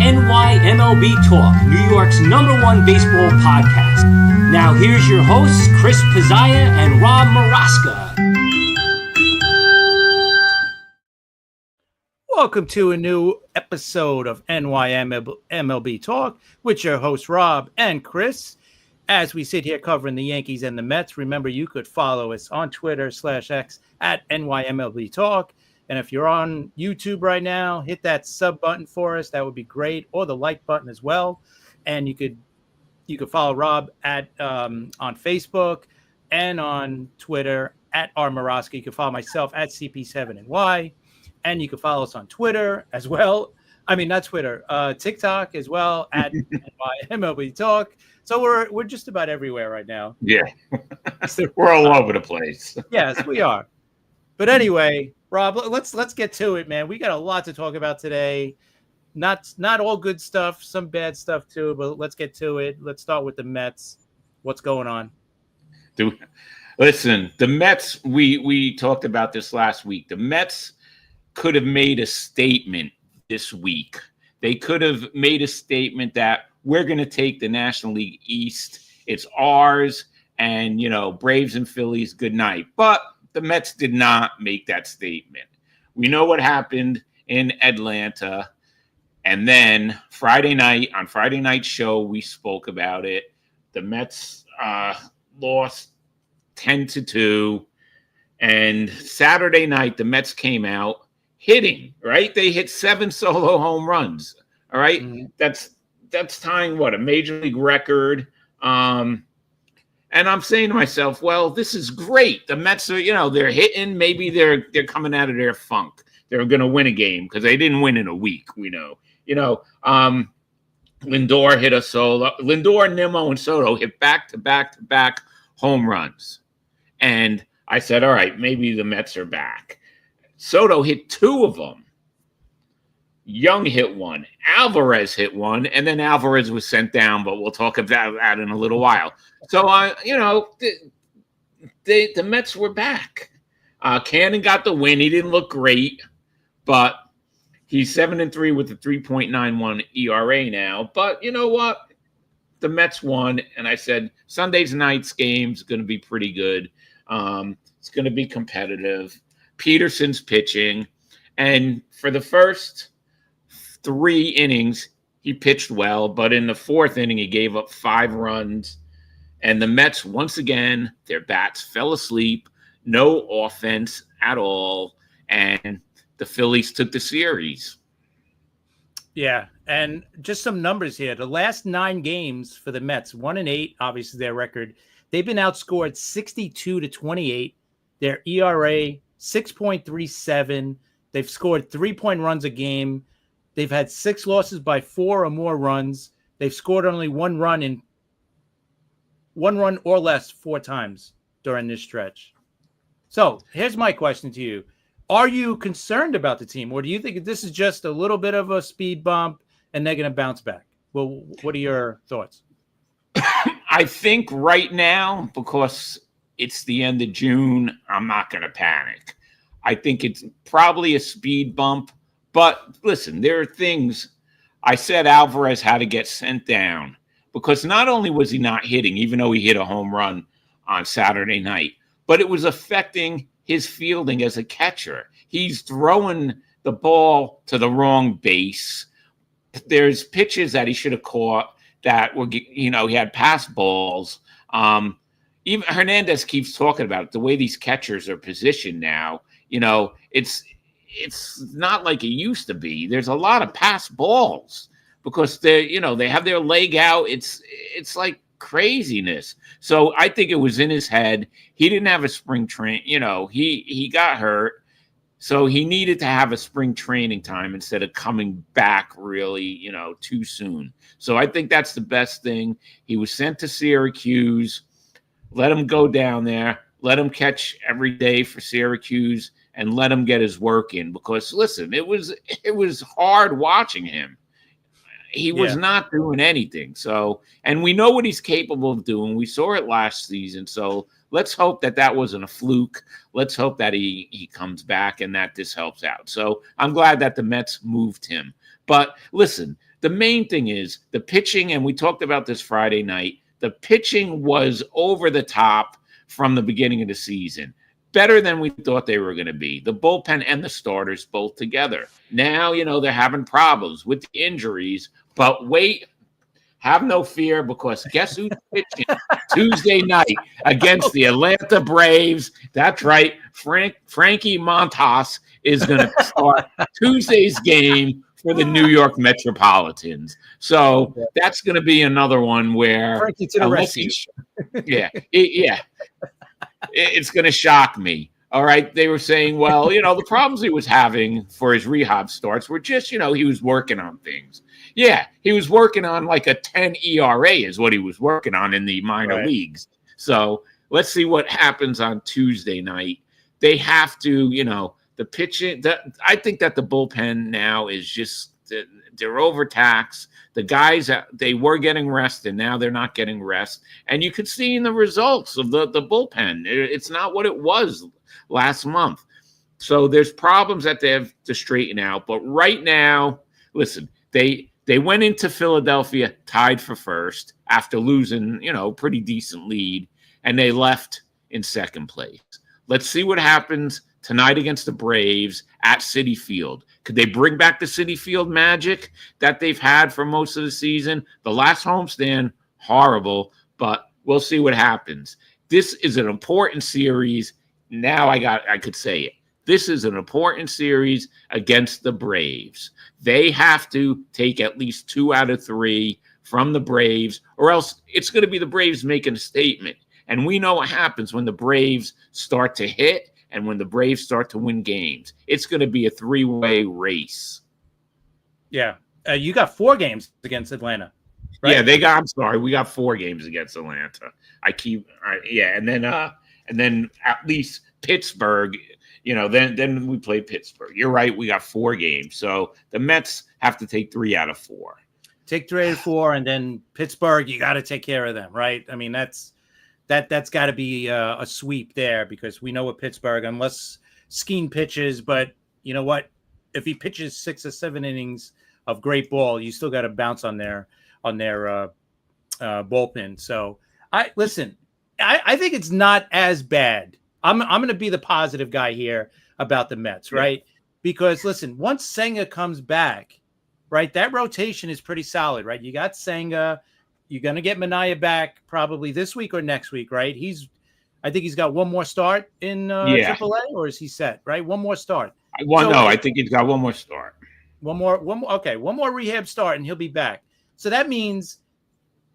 MLB Talk, New York's #1 baseball podcast. Now here's your hosts, Chris Pizzaya and Rob Maraska. Welcome to a new episode of MLB Talk with your hosts, Rob and Chris. As we sit here covering the Yankees and the Mets, remember you could follow us on Twitter/X at NYMLB Talk. And if you're on YouTube right now, hit that sub button for us. That would be great. Or the like button as well. And you could follow Rob at on Facebook and on Twitter at RMaraska. You can follow myself at CP7NY. And you can follow us on Twitter as well. I mean, not Twitter, TikTok as well at MLB Talk. So we're just about everywhere right now. Yeah, we're all over the place. Yes, we are. But anyway, Rob, let's get to it, man. We got a lot to talk about today. Not all good stuff, some bad stuff too. But let's get to it. Let's start with the Mets. What's going on? Listen, the Mets. We talked about this last week. The Mets could have made a statement this week. They could have made a statement that we're going to take the National League East. It's ours, and Braves and Phillies, good night. But the Mets did not make that statement. We know what happened in Atlanta. And then Friday night show, we spoke about it. The Mets lost 10-2. And Saturday night, the Mets came out hitting, right? They hit 7 solo home runs. All right. Mm-hmm. That's tying a major league record. And I'm saying to myself, well, this is great. The Mets are, they're hitting. Maybe they're coming out of their funk. They're going to win a game because they didn't win in a week. We know. Lindor hit a solo. Lindor, Nimmo, and Soto hit back-to-back home runs. And I said, all right, maybe the Mets are back. Soto hit 2 of them. Young hit 1. Alvarez hit 1, and then Alvarez was sent down, but we'll talk about that in a little while. So, the Mets were back. Cannon got the win. He didn't look great, but he's 7-3 with a 3.91 ERA now. But you know what? The Mets won, and I said Sunday's night's game's going to be pretty good. It's going to be competitive. Peterson's pitching, and for the first 3 innings, he pitched well, but in the 4th inning, he gave up 5 runs. And the Mets, once again, their bats fell asleep, no offense at all, and the Phillies took the series. Yeah, and just some numbers here. The last 9 games for the Mets, 1-8, obviously their record. They've been outscored 62-28. Their ERA, 6.37. They've scored 3-point runs a game. They've had 6 losses by 4 or more runs. They've scored only 1 run or less 4 times during this stretch. So here's my question to you. Are you concerned about the team, or do you think this is just a little bit of a speed bump and they're going to bounce back? Well, what are your thoughts? I think right now, because it's the end of June, I'm not going to panic. I think it's probably a speed bump. But listen, there are things. I said Alvarez had to get sent down because not only was he not hitting, even though he hit a home run on Saturday night, but it was affecting his fielding as a catcher. He's throwing the ball to the wrong base. There's pitches that he should have caught that were, he had pass balls. Even Hernandez keeps talking about it, the way these catchers are positioned now. It's not like it used to be. There's a lot of pass balls because they have their leg out. It's like craziness. So I think it was in his head. He didn't have a spring train. He got hurt. So he needed to have a spring training time instead of coming back really, too soon. So I think that's the best thing. He was sent to Syracuse. Let him go down there. Let him catch every day for Syracuse. And let him get his work in because, listen, it was hard watching him. He was not doing anything. So, and we know what he's capable of doing. We saw it last season. So let's hope that wasn't a fluke. Let's hope that he comes back and that this helps out. So I'm glad that the Mets moved him. But listen, the main thing is the pitching, and we talked about this Friday night. The pitching was over the top from the beginning of the season. Better than we thought they were going to be. The bullpen and the starters both together. Now, they're having problems with the injuries, but wait, have no fear, because guess who's pitching Tuesday night against the Atlanta Braves? That's right. Frankie Montas is going to start Tuesday's game for the New York Metropolitans. So that's going to be another one where Frankie to the rescue. It's going to shock me. All right. They were saying, well, the problems he was having for his rehab starts were just, he was working on things. Yeah, he was working on like a 10 ERA is what he was working on in the minor leagues. So let's see what happens on Tuesday night. They have to, the pitching. I think that the bullpen now is just, they're overtaxed. The guys, they were getting rest, and now they're not getting rest. And you could see in the results of the bullpen, it's not what it was last month. So there's problems that they have to straighten out. But right now, listen, they went into Philadelphia tied for first after losing, pretty decent lead, and they left in second place. Let's see what happens tonight against the Braves at Citi Field. Could they bring back the Citi Field magic that they've had for most of the season? The last homestand, horrible, but we'll see what happens. This is an important series. Now I could say it. This is an important series against the Braves. They have to take at least 2 out of 3 from the Braves, or else it's going to be the Braves making a statement. And we know what happens when the Braves start to hit and when the Braves start to win games. It's going to be a 3-way race. Yeah. You got 4 games against Atlanta. Right? Yeah, I'm sorry. We got 4 games against Atlanta. And then at least Pittsburgh, then we play Pittsburgh. You're right. We got 4 games. So the Mets have to take 3 out of 4. Take 3 out of 4, and then Pittsburgh, you got to take care of them, right? I mean, that's got to be a sweep there, because we know what Pittsburgh, unless Skeen pitches, but you know what? If he pitches 6 or 7 innings of great ball, you still got to bounce on their bullpen. So I think it's not as bad. I'm going to be the positive guy here about the Mets, right? Because listen, once Senga comes back, right, that rotation is pretty solid, right? You got Senga. You're going to get Minaya back probably this week or next week, right? I think he's got one more start in AAA, or is he set, right? One more start. I think he's got one more start. One more rehab start, and he'll be back. So that means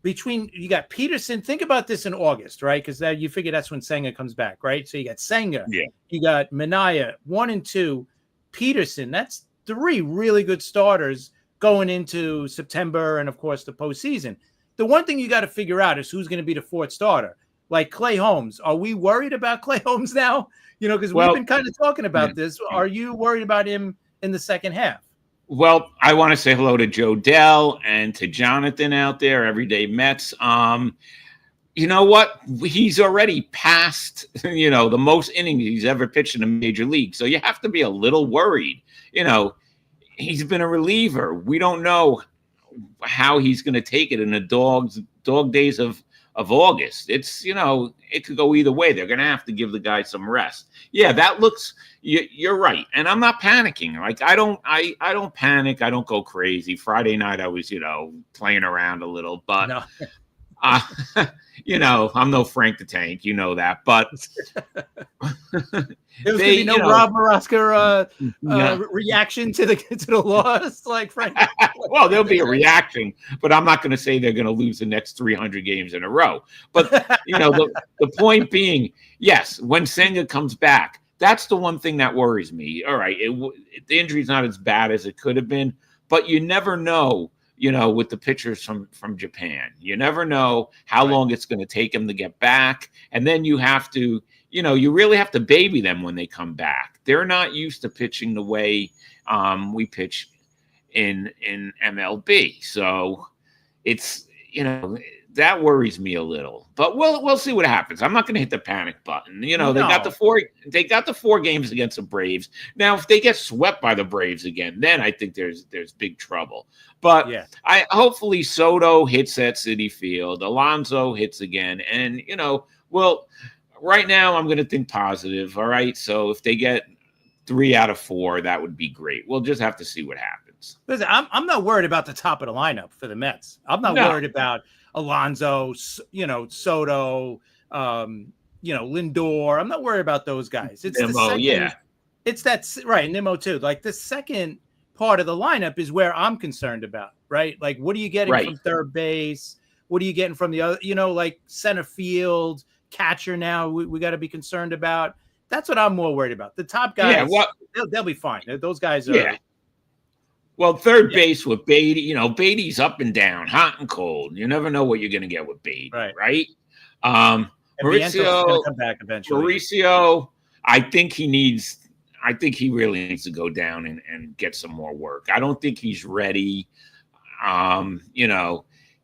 you got Peterson. Think about this in August, right? Because you figure that's when Senga comes back, right? So you got Senga. Yeah. You got Minaya, 1 and 2. Peterson. That's 3 really good starters going into September and, of course, the postseason. The one thing you got to figure out is who's going to be the 4th starter. Like Clay Holmes. Are we worried about Clay Holmes now? Because we've been kind of talking about this. Are you worried about him in the second half? Well, I want to say hello to Joe Dell and to Jonathan out there, Everyday Mets. You know what? He's already passed, the most innings he's ever pitched in a major league. So you have to be a little worried. He's been a reliever. We don't know how he's going to take it in the dog days of August. It's, it could go either way. They're going to have to give the guy some rest. Yeah, that looks, you're right. And I'm not panicking. Like, I don't panic. I don't go crazy. Friday night, I was, playing around a little, but, no. I'm no Frank the Tank, that, but there's gonna be no Rob Maraska reaction to the loss, like Frank. Well, there'll be a reaction, but I'm not going to say they're going to lose the next 300 games in a row. But the point being, yes, when Senga comes back, that's the one thing that worries me. All right, the injury's not as bad as it could have been, but you never know. With the pitchers from Japan, you never know how long it's going to take them to get back. And then you have to, you really have to baby them when they come back. They're not used to pitching the way we pitch in MLB. So it's, that worries me a little. But we'll see what happens. I'm not going to hit the panic button. You know, they got the four games against the Braves. Now, if they get swept by the Braves again, then I think there's big trouble. But yeah. Hopefully Soto hits at Citi Field, Alonso hits again, and right now I'm going to think positive. All right, so if they get 3 out of 4, that would be great. We'll just have to see what happens. Listen, I'm not worried about the top of the lineup for the Mets. I'm not worried about Alonso, Soto, Lindor. I'm not worried about those guys. It's Nimmo, the second, it's that right, Nimmo too. Like the second part of the lineup is where I'm concerned about, right? Like what are you getting from third base? What are you getting from the other, like center field, catcher now we got to be concerned about. That's what I'm more worried about. The top guys, they'll be fine. Those guys are. Yeah. Well, third base with Beatty, Beatty's up and down, hot and cold. You never know what you're going to get with Beatty, right? Mauricio, come back eventually. Mauricio, I think he really needs to go down and get some more work. I don't think he's ready.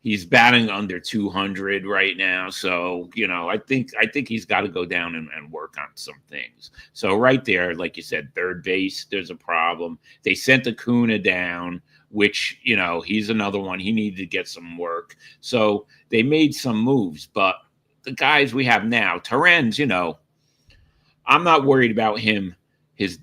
He's batting under 200 right now. So, I think he's got to go down and work on some things. So right there, like you said, third base, there's a problem. They sent Acuna down, which, he's another one. He needed to get some work. So they made some moves. But the guys we have now, Terrence, I'm not worried about him, his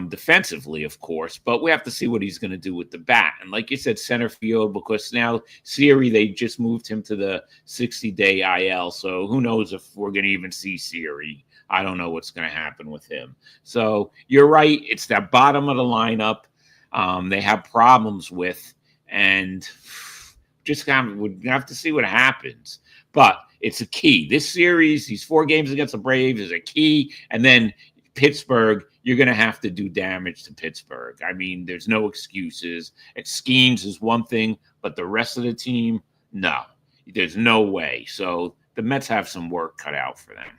defensively, of course, but we have to see what he's going to do with the bat. And like you said, center field, because now Siri, they just moved him to the 60-day IL. So who knows if we're going to even see Siri. I don't know what's going to happen with him. So you're right. It's that bottom of the lineup they have problems with, and just would have to see what happens. But it's a key. This series, these 4 games against the Braves is a key. And then Pittsburgh, you're going to have to do damage to Pittsburgh. I mean, there's no excuses. Schemes is one thing, but the rest of the team, no. There's no way. So the Mets have some work cut out for them.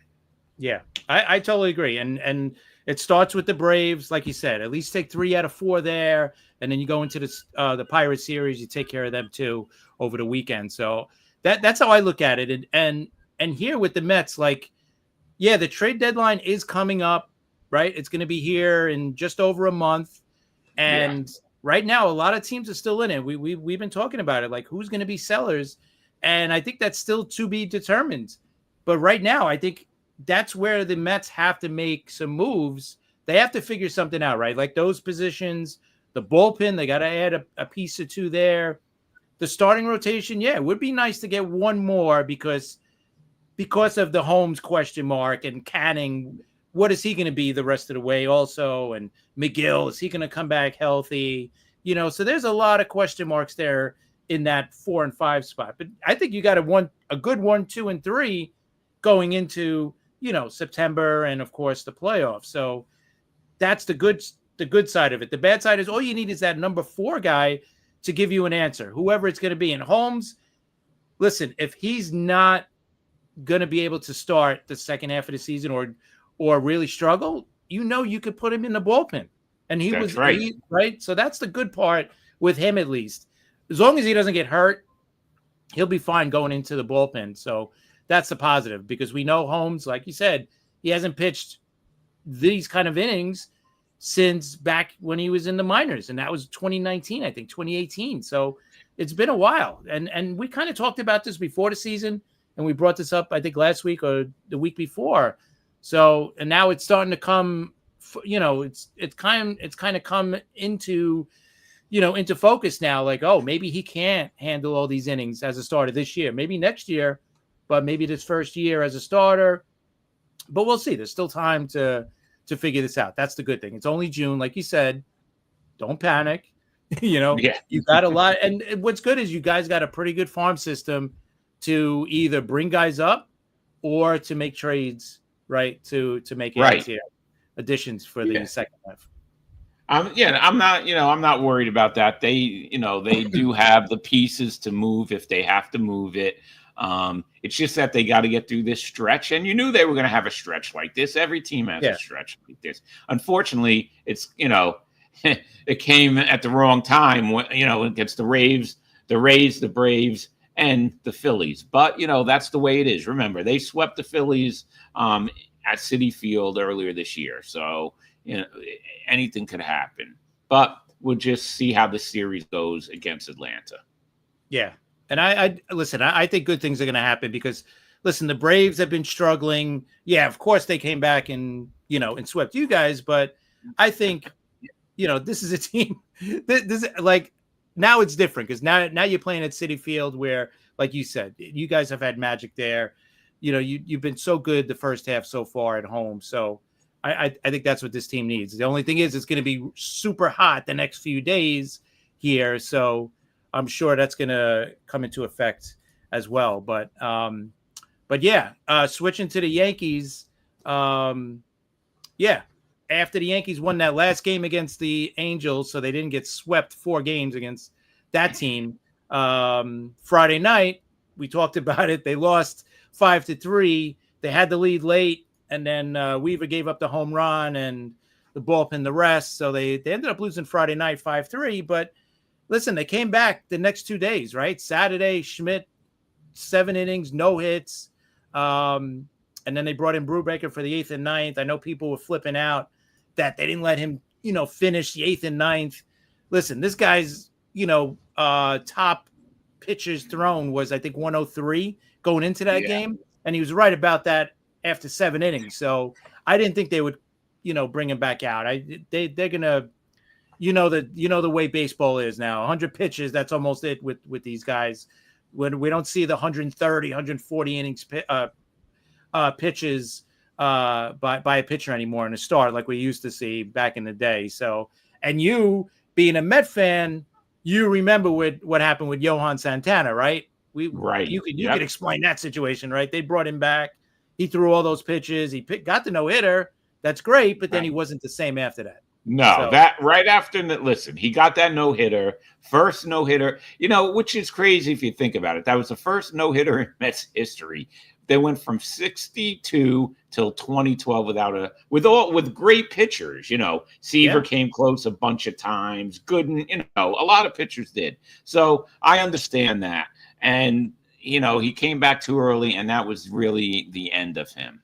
Yeah, I totally agree. And it starts with the Braves, like you said. At least take 3 out of 4 there, and then you go into the Pirates series. You take care of them too over the weekend. So that's how I look at it. And here with the Mets, the trade deadline is coming up. Right, it's going to be here in just over a month, and right now a lot of teams are still in it. We've been talking about it, like who's going to be sellers, and I think that's still to be determined. But right now, I think that's where the Mets have to make some moves. They have to figure something out, right? Like those positions, the bullpen, they got to add a piece or 2 there. The starting rotation, it would be nice to get one more because of the Holmes question mark and Canning. What is he going to be the rest of the way also? And McGill, is he going to come back healthy? So there's a lot of question marks there in that 4 and 5 spot. But I think you got a good 1, 2, and 3 going into, September and, of course, the playoffs. So that's the good side of it. The bad side is all you need is that number 4 guy to give you an answer, whoever it's going to be. And Holmes, listen, if he's not going to be able to start the second half of the season or really struggle, you could put him in the bullpen. And he was right. So that's the good part with him, at least. As long as he doesn't get hurt, he'll be fine going into the bullpen. So that's the positive, because we know Holmes, like you said, he hasn't pitched these kind of innings since back when he was in the minors. And that was 2019, I think, 2018. So it's been a while. And we kind of talked about this before the season, and we brought this up, I think, last week or the week before. So, and now it's starting to come, it's kind of come into, into focus now. Like, oh, maybe he can't handle all these innings as a starter this year, maybe next year, but maybe this first year as a starter. But we'll see. There's still time to figure this out. That's the good thing. It's only June, like you said. Don't panic. You got a lot. And what's good is you guys got a pretty good farm system to either bring guys up or to make trades. Right, to make additions for the second half. I'm not worried about that. They do have the pieces to move if they have to move it. It's just that they got to get through this stretch, and you knew they were going to have a stretch like this. Every team has a stretch like this. Unfortunately, it's it came at the wrong time. Against the Rays, the Braves, and the Phillies. But, that's the way it is. Remember, they swept the Phillies at Citi Field earlier this year. So, anything could happen. But we'll just see how the series goes against Atlanta. Yeah. And I think good things are going to happen because, listen, the Braves have been struggling. Yeah, of course they came back and swept you guys. But I think, this is a team. This like now it's different because now you're playing at Citi Field where, like you said, you guys have had magic there. You've been so good the first half so far at home. So I think that's what this team needs. The only thing is it's going to be super hot the next few days here. So I'm sure that's going to come into effect as well. But yeah, switching to the Yankees. Yeah, after the Yankees won that last game against the Angels, so they didn't get swept 4 games against that team. Friday night, we talked about it. They lost 5-3. They had the lead late, and then Weaver gave up the home run and the bullpen the rest. So they ended up losing Friday night 5-3. But listen, they came back the next 2 days, right? Saturday, Schmidt, 7 innings, no hits. And then they brought in Brubaker for the 8th and 9th. I know people were flipping out that they didn't let him, finish the 8th and 9th. Listen, this guy's, top pitches thrown was, I think, 103 going into that game. And he was right about that after 7 innings. So I didn't think they would, bring him back out. They're going to, the way baseball is now, 100 pitches. That's almost it with these guys. When we don't see the 130, 140 innings pitches by a pitcher anymore in a start like we used to see back in the day. So, and you being a Met fan, you remember what happened with Johan Santana, right? You could explain that situation, right? They brought him back. He threw all those pitches. He got the no-hitter. That's great, but then he wasn't the same after that. No, that right after that. Listen, he got that no-hitter, first no-hitter, which is crazy if you think about it. That was the first no-hitter in Mets history. They went from 62 till 2012 with great pitchers. Seaver came close a bunch of times. Gooden, a lot of pitchers did. So I understand that. And, he came back too early, and that was really the end of him.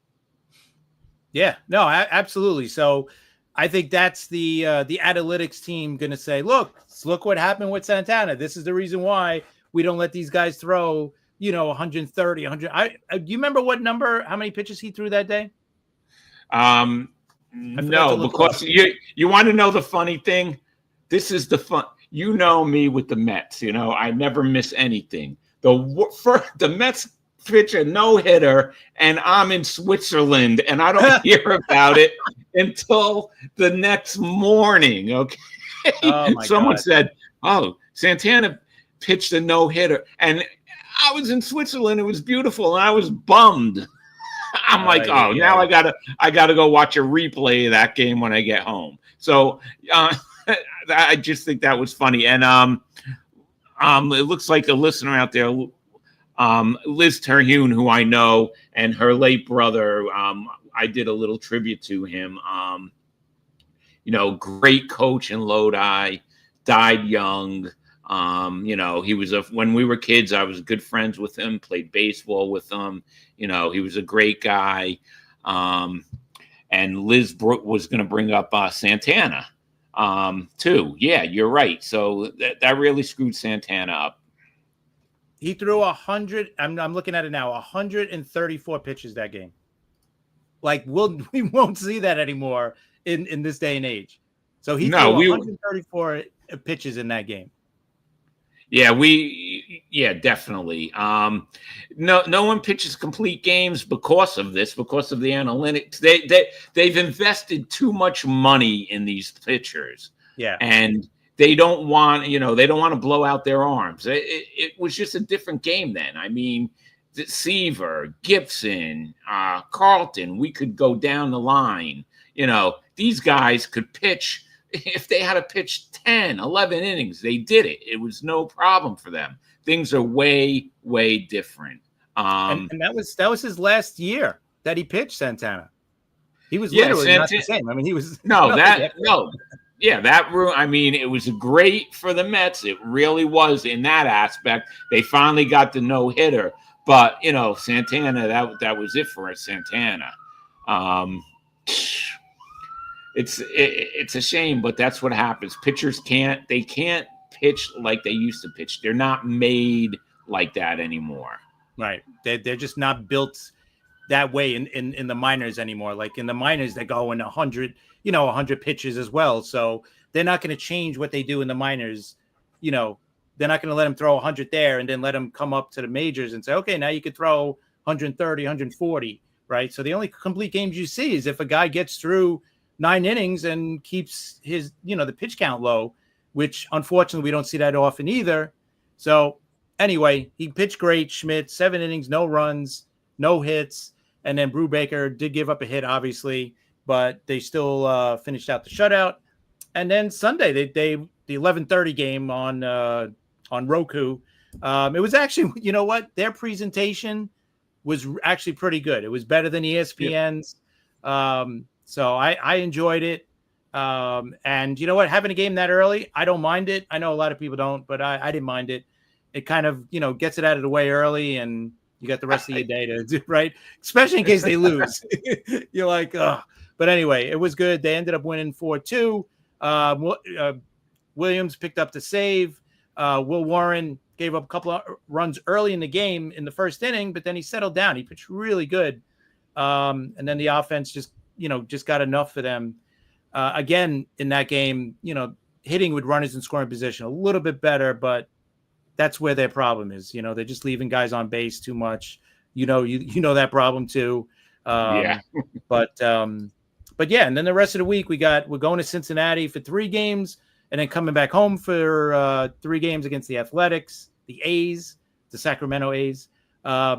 Yeah, no, absolutely. So I think that's the analytics team going to say, look what happened with Santana. This is the reason why we don't let these guys throw, 130, 100. Do you remember how many pitches he threw that day? No, because you want to know the funny thing? This is the fun. Me with the Mets, I never miss anything. The Mets pitch a no-hitter, and I'm in Switzerland, and I don't hear about it until the next morning, okay? Someone said, Santana pitched a no-hitter, and I was in Switzerland. It was beautiful, and I was bummed. I'm like, now I gotta go watch a replay of that game when I get home. So I just think that was funny. And it looks like a listener out there, Liz Terhune, who I know, and her late brother, I did a little tribute to him. Great coach in Lodi, died young. He was when we were kids, I was good friends with him, played baseball with him. He was a great guy. And Liz was going to bring up Santana too. Yeah, you're right. So that really screwed Santana up. He threw 100. I'm looking at it now. 134 pitches that game. Like we won't see that anymore in this day and age. So he threw 134 pitches in that game. Yeah, definitely. No one pitches complete games because of this, because of the analytics. They've invested too much money in these pitchers. Yeah. And they don't want to blow out their arms. It was just a different game then. I mean, Seaver, Gibson, Carlton, we could go down the line. These guys could pitch. If they had to pitch 10, 11 innings, they did it. It was no problem for them. Things are way, way different. And that was his last year that he pitched, Santana. He was literally not the same. I mean, he was Yeah, that room. I mean, it was great for the Mets. It really was in that aspect. They finally got the no hitter, but Santana. That was it for Santana. Um, it's a shame, but that's what happens. Pitchers can't pitch like they used to pitch. They're not made like that anymore. Right. They're just not built that way in the minors anymore. Like in the minors, they go in 100 pitches as well. So they're not going to change what they do in the minors. They're not going to let them throw 100 there and then let them come up to the majors and say, okay, now you could throw 130, 140. Right. So the only complete games you see is if a guy gets through 9 innings and keeps his, the pitch count low, which unfortunately we don't see that often either. So anyway, he pitched great. Schmidt, 7 innings, no runs, no hits. And then Brubaker did give up a hit, obviously, but they still finished out the shutout. And then Sunday, the 11:30 game on Roku. It was actually, you know what? Their presentation was actually pretty good. It was better than ESPN's. Yeah. So I enjoyed it. And you know what? Having a game that early, I don't mind it. I know a lot of people don't, but I didn't mind it. It kind of, gets it out of the way early, and you got the rest of your day to do, right? Especially in case they lose. You're like, oh. But anyway, it was good. They ended up winning 4-2. Williams picked up the save. Will Warren gave up a couple of runs early in the game in the first inning, but then he settled down. He pitched really good. And then the offense just got enough for them. Again, in that game, hitting with runners in scoring position a little bit better, but that's where their problem is. They're just leaving guys on base too much. You know that problem too. Yeah. But yeah, and then the rest of the week we're going to Cincinnati for 3 games, and then coming back home for 3 games against the Athletics, the A's, the Sacramento A's. Yeah,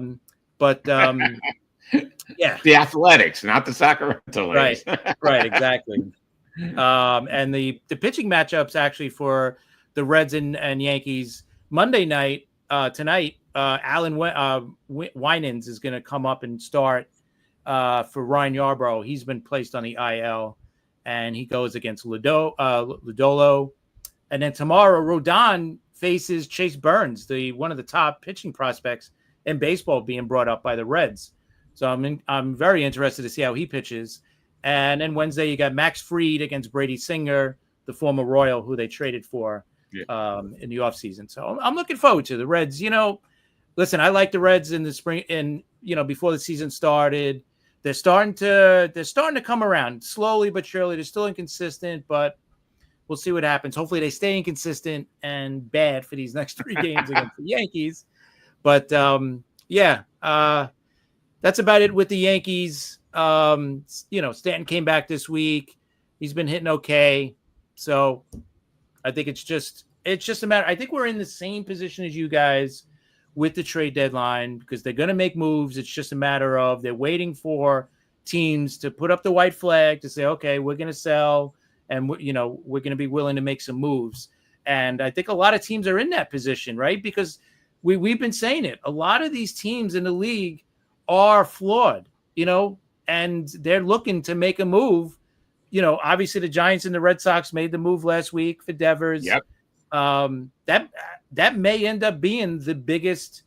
the Athletics, not the Sacramento A's. Right, exactly. And the pitching matchups actually for the Reds and Yankees Monday night tonight. Alan Winans is going to come up and start for Ryan Yarbrough. He's been placed on the IL, and he goes against Lodolo. And then tomorrow, Rodon faces Chase Burns, one of the top pitching prospects in baseball, being brought up by the Reds. So I'm very interested to see how he pitches. And then Wednesday, you got Max Fried against Brady Singer, the former Royal who they traded for in the offseason. So I'm looking forward to the Reds. Listen, I like the Reds in the spring, and before the season started. They're starting to come around slowly but surely. They're still inconsistent, but we'll see what happens. Hopefully they stay inconsistent and bad for these next 3 games against the Yankees. But that's about it with the Yankees. Stanton came back this week. He's been hitting okay. So I think it's just a matter. I think we're in the same position as you guys with the trade deadline, because they're going to make moves. It's just a matter of they're waiting for teams to put up the white flag to say, okay, we're going to sell, and we're going to be willing to make some moves. And I think a lot of teams are in that position, right? Because we've been saying it. A lot of these teams in the league are flawed, and they're looking to make a move. Obviously the Giants and the Red Sox made the move last week for Devers. Yep. That may end up being the biggest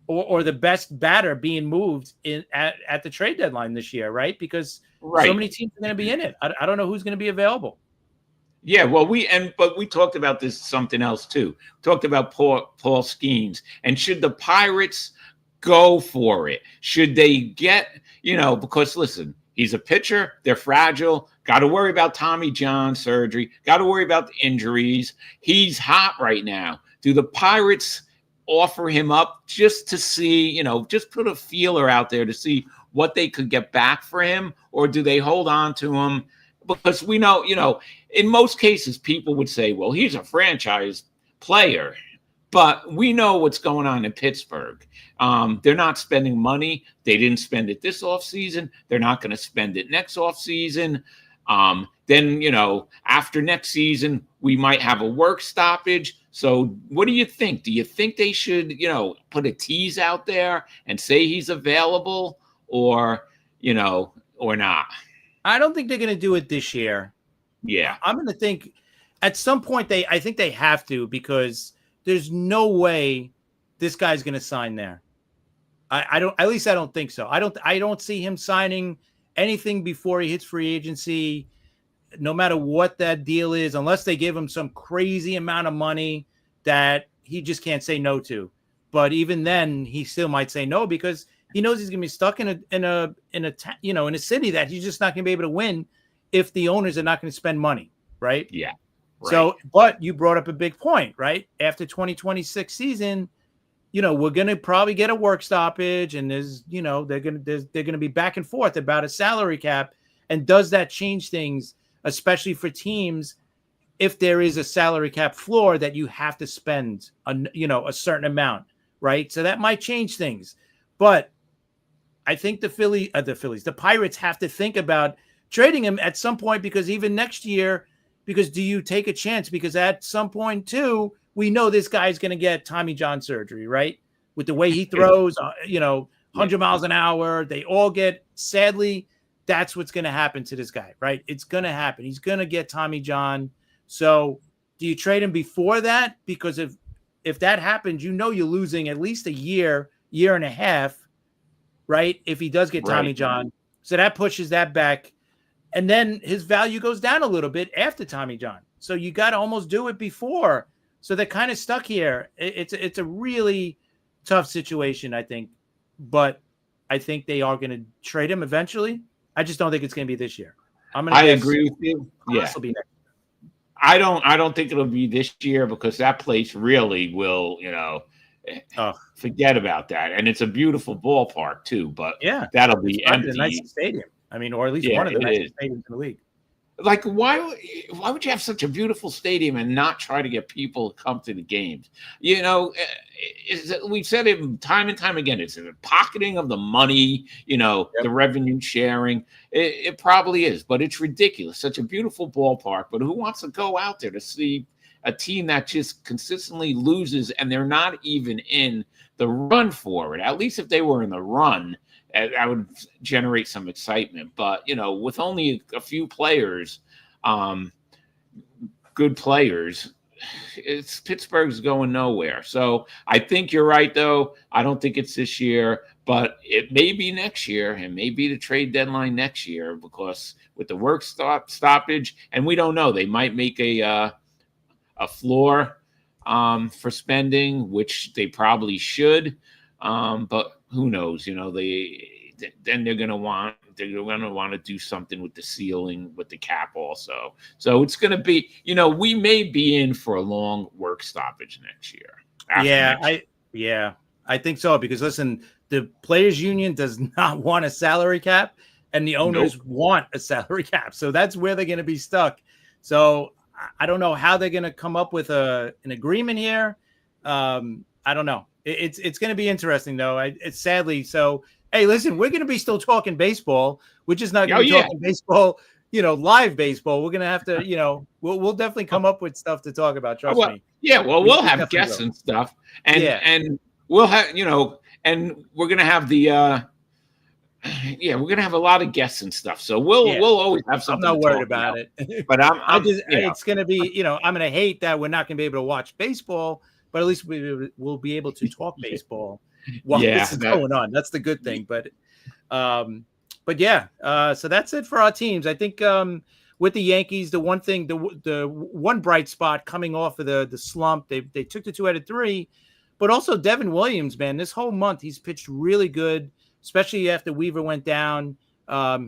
or the best batter being moved at the trade deadline this year, right? Because so many teams are going to be in it. I don't know who's going to be available. Yeah, well, but we talked about this something else too. Talked about Paul Skeens, and should the Pirates go for it? Should they get because listen, he's a pitcher. They're fragile. Got to worry about Tommy John surgery. Got to worry about the injuries. He's hot right now. Do the Pirates offer him up just to see, just put a feeler out there to see what they could get back for him? Or do they hold on to him? Because we know, in most cases, people would say, well, he's a franchise player. But we know what's going on in Pittsburgh. They're not spending money. They didn't spend it this offseason. They're not going to spend it next offseason. Then, after next season, we might have a work stoppage. So what do you think? Do you think they should, put a tease out there and say he's available or, or not? I don't think they're going to do it this year. Yeah. I'm going to think at some point I think they have to, because there's no way this guy's going to sign there. I don't think so. I don't see him signing anything before he hits free agency, no matter what that deal is, unless they give him some crazy amount of money that he just can't say no to. But even then, he still might say no, because he knows he's going to be stuck in a city that he's just not going to be able to win if the owners are not going to spend money, right? Yeah. Right. So, but you brought up a big point, right? After 2026 season, we're going to probably get a work stoppage, and they're going to be back and forth about a salary cap. And does that change things, especially for teams, if there is a salary cap floor that you have to spend a certain amount, right? So that might change things. But I think the Pirates have to think about trading him at some point, because even next year, because do you take a chance? Because at some point too, we know this guy's going to get Tommy John surgery, right? With the way he throws, 100 miles an hour, they all get, sadly, that's what's going to happen to this guy, right? It's going to happen. He's going to get Tommy John. So do you trade him before that? Because if that happens, you're losing at least a year and a half, right? If he does get Tommy John. So that pushes that back. And then his value goes down a little bit after Tommy John. So you got to almost do it before. So they're kind of stuck here. It's a really tough situation, I think. But I think they are going to trade him eventually. I just don't think it's going to be this year. I agree with you. Yeah. Be next. I don't think it'll be this year, because that place really will, forget about that. And it's a beautiful ballpark too, but yeah, that'll be empty. A nice stadium. I mean, or at least one of the nicest stadiums in the league. Like, why would you have such a beautiful stadium and not try to get people to come to the games? We've said it time and time again. It's the pocketing of the money, the revenue sharing. It probably is, but it's ridiculous. Such a beautiful ballpark, but who wants to go out there to see a team that just consistently loses, and they're not even in the run for it? At least if they were in the run, I would generate some excitement. But, with only a few players, good players, Pittsburgh's going nowhere. So I think you're right, though. I don't think it's this year, but it may be next year, and maybe the trade deadline next year, because with the work stoppage, and we don't know, they might make a floor for spending, which they probably should. But who knows? Then they're going to want to do something with the ceiling, with the cap also. So it's going to be, we may be in for a long work stoppage next year. I think so, because listen, the players union does not want a salary cap, and the owners want a salary cap. So that's where they're going to be stuck. So I don't know how they're going to come up with an agreement here. I don't know. It's going to be interesting, though. It's sadly so. Hey, listen, we're going to be still talking baseball. We're just not going to be talking baseball, live baseball. We're going to have to, we'll definitely come up with stuff to talk about. Trust me. Yeah, well, we'll have guests and stuff, and we'll have, and we're going to have the, we're going to have a lot of guests and stuff. So we'll always have something. I'm not worried about it, but it's going to be, I'm going to hate that we're not going to be able to watch baseball, but at least we'll be able to talk baseball while this is going on. That's the good thing. But so that's it for our teams. I think with the Yankees, the one thing, the one bright spot coming off of the slump, they took the 2 out of 3, but also Devin Williams, man, this whole month he's pitched really good, especially after Weaver went down.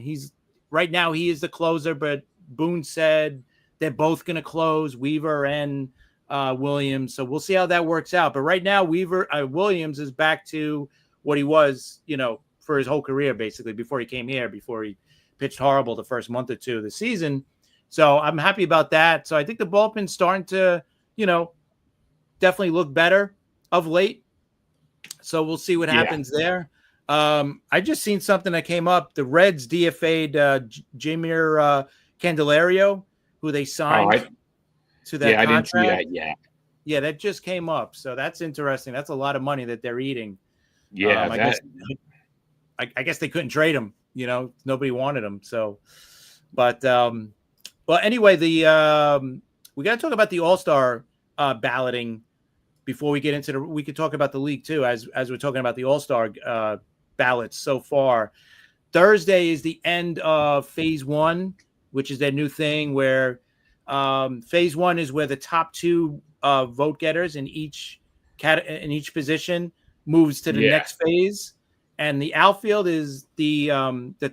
He's right now he is the closer, but Boone said they're both going to close, Weaver and Williams. So we'll see how that works out. But right now, Williams is back to what he was, for his whole career, basically, before he came here, before he pitched horrible the first month or two of the season. So I'm happy about that. So I think the bullpen's starting to, definitely look better of late. So we'll see what happens there. I just seen something that came up. The Reds DFA'd Jeimer Candelario, who they signed to that contract. I didn't see that yet. Yeah, that just came up. So that's interesting. That's a lot of money that they're eating. Yeah, I guess they couldn't trade him. Nobody wanted him. So, but Well, anyway, we got to talk about the All-Star balloting before we get into we could talk about the league too, as we're talking about the All-Star ballots so far. Thursday is the end of phase 1, which is their new thing where phase 1 is where the top 2 vote getters in each position moves to the next phase, and the outfield is the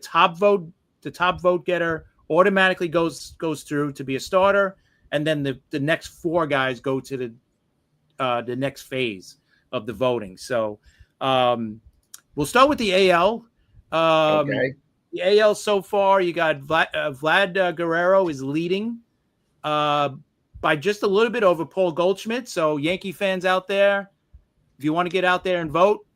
top vote getter automatically goes through to be a starter, and then the next 4 guys go to the next phase of the voting. So we'll start with the AL. Okay. The AL so far, you got Vlad Guerrero is leading by just a little bit over Paul Goldschmidt. So Yankee fans out there, if you want to get out there and vote,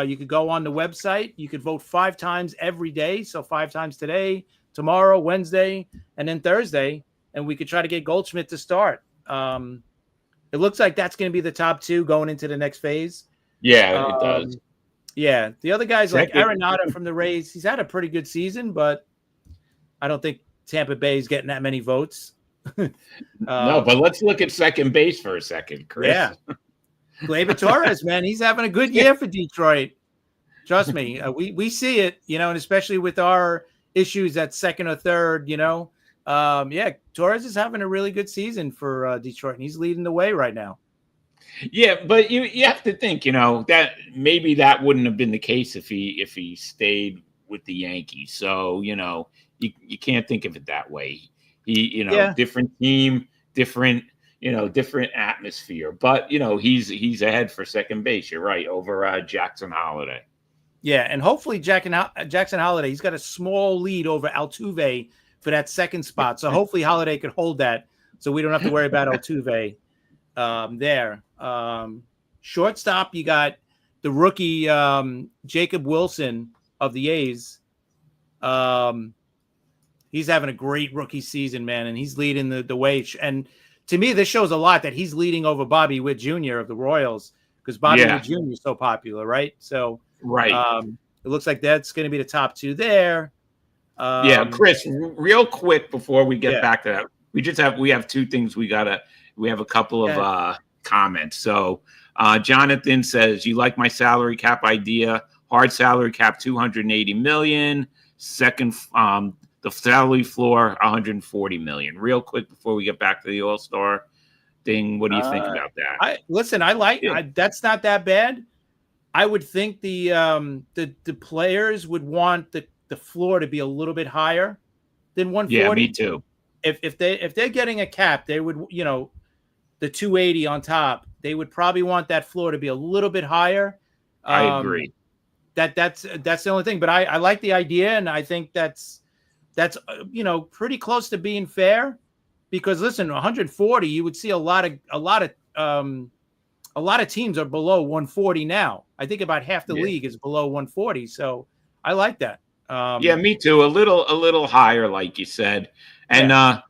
you could go on the website. You could vote 5 times every day. So 5 times today, tomorrow, Wednesday, and then Thursday. And we could try to get Goldschmidt to start. It looks like that's going to be the top 2 going into the next phase. Yeah, it does. Yeah, the other guys like Arenado from the Rays, he's had a pretty good season, but I don't think Tampa Bay is getting that many votes. No, but let's look at second base for a second, Chris. Yeah. Gleyber Torres, man, he's having a good year for Detroit. Trust me, we see it, and especially with our issues at second or third, Torres is having a really good season for Detroit, and he's leading the way right now. Yeah, but you have to think, that maybe that wouldn't have been the case if he stayed with the Yankees. So, you can't think of it that way. He, different team, different atmosphere. But, he's ahead for second base. You're right, over Jackson Holiday. Yeah, and hopefully Jackson Holiday, he's got a small lead over Altuve for that second spot. So hopefully Holiday could hold that so we don't have to worry about Altuve there. Shortstop, you got the rookie Jacob Wilson of the A's. He's having a great rookie season, man, and he's leading the way. And to me, this shows a lot that he's leading over Bobby Witt Jr. of the Royals because Bobby Witt Jr. is so popular, right? So it looks like that's going to be the top 2 there. Chris, real quick before we get back to that, we have 2 things we have a couple of comments. So Jonathan says, you like my salary cap idea? Hard salary cap, $280 million. Second, the salary floor, $140 million. Real quick before we get back to the All-Star thing, what do you think about that? That's not that bad. I would think the players would want the floor to be a little bit higher than 140. Yeah, me too. If they're getting a cap, they would, the 280 on top, they would probably want that floor to be a little bit higher. I agree. That's the only thing, but I like the idea, and I think that's pretty close to being fair, because listen, 140, you would see a lot of teams are below 140 now. I think about half the league is below 140, so I like that. Me too. A little higher, like you said. And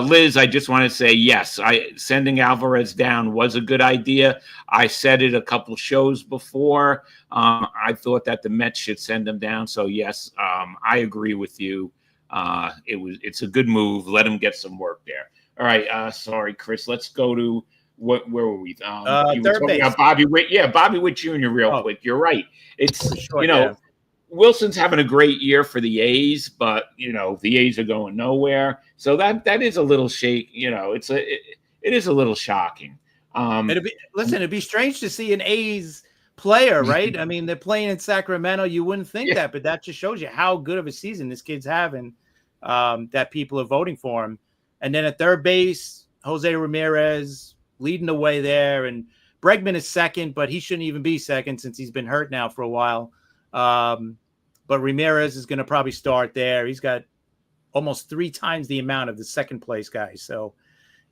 Liz, I just want to say, yes, sending Alvarez down was a good idea. I said it a couple shows before. I thought that the Mets should send him down. So yes, I agree with you. It's a good move. Let him get some work there. All right. Sorry, Chris. Let's go to where were we? You were talking about Bobby Witt. Yeah, Bobby Witt Jr. Real quick. You're right. It's Wilson's having a great year for the A's, but the A's are going nowhere. So that is a little shake. It is a little shocking. It'd be strange to see an A's player, right? I mean, they're playing in Sacramento. You wouldn't think that, but that just shows you how good of a season this kid's having. That people are voting for him. And then at third base, Jose Ramirez leading the way there, and Bregman is second, but he shouldn't even be second since he's been hurt now for a while. But Ramirez is going to probably start there. He's got almost 3 times the amount of the second place guy. So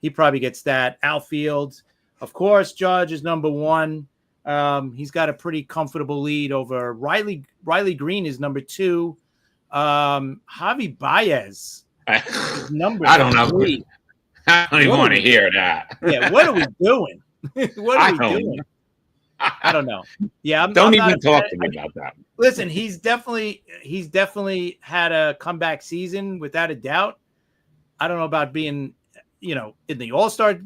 he probably gets that. Outfield, of course, Judge is number 1. He's got a pretty comfortable lead over Riley Green is number 2. Javi Baez is number 3. I don't know. I don't even want to hear that. Yeah, what are we doing? What are we doing? I don't know. Yeah, don't even talk to me about that. Listen, he's definitely had a comeback season without a doubt. I don't know about being, in the All-Star,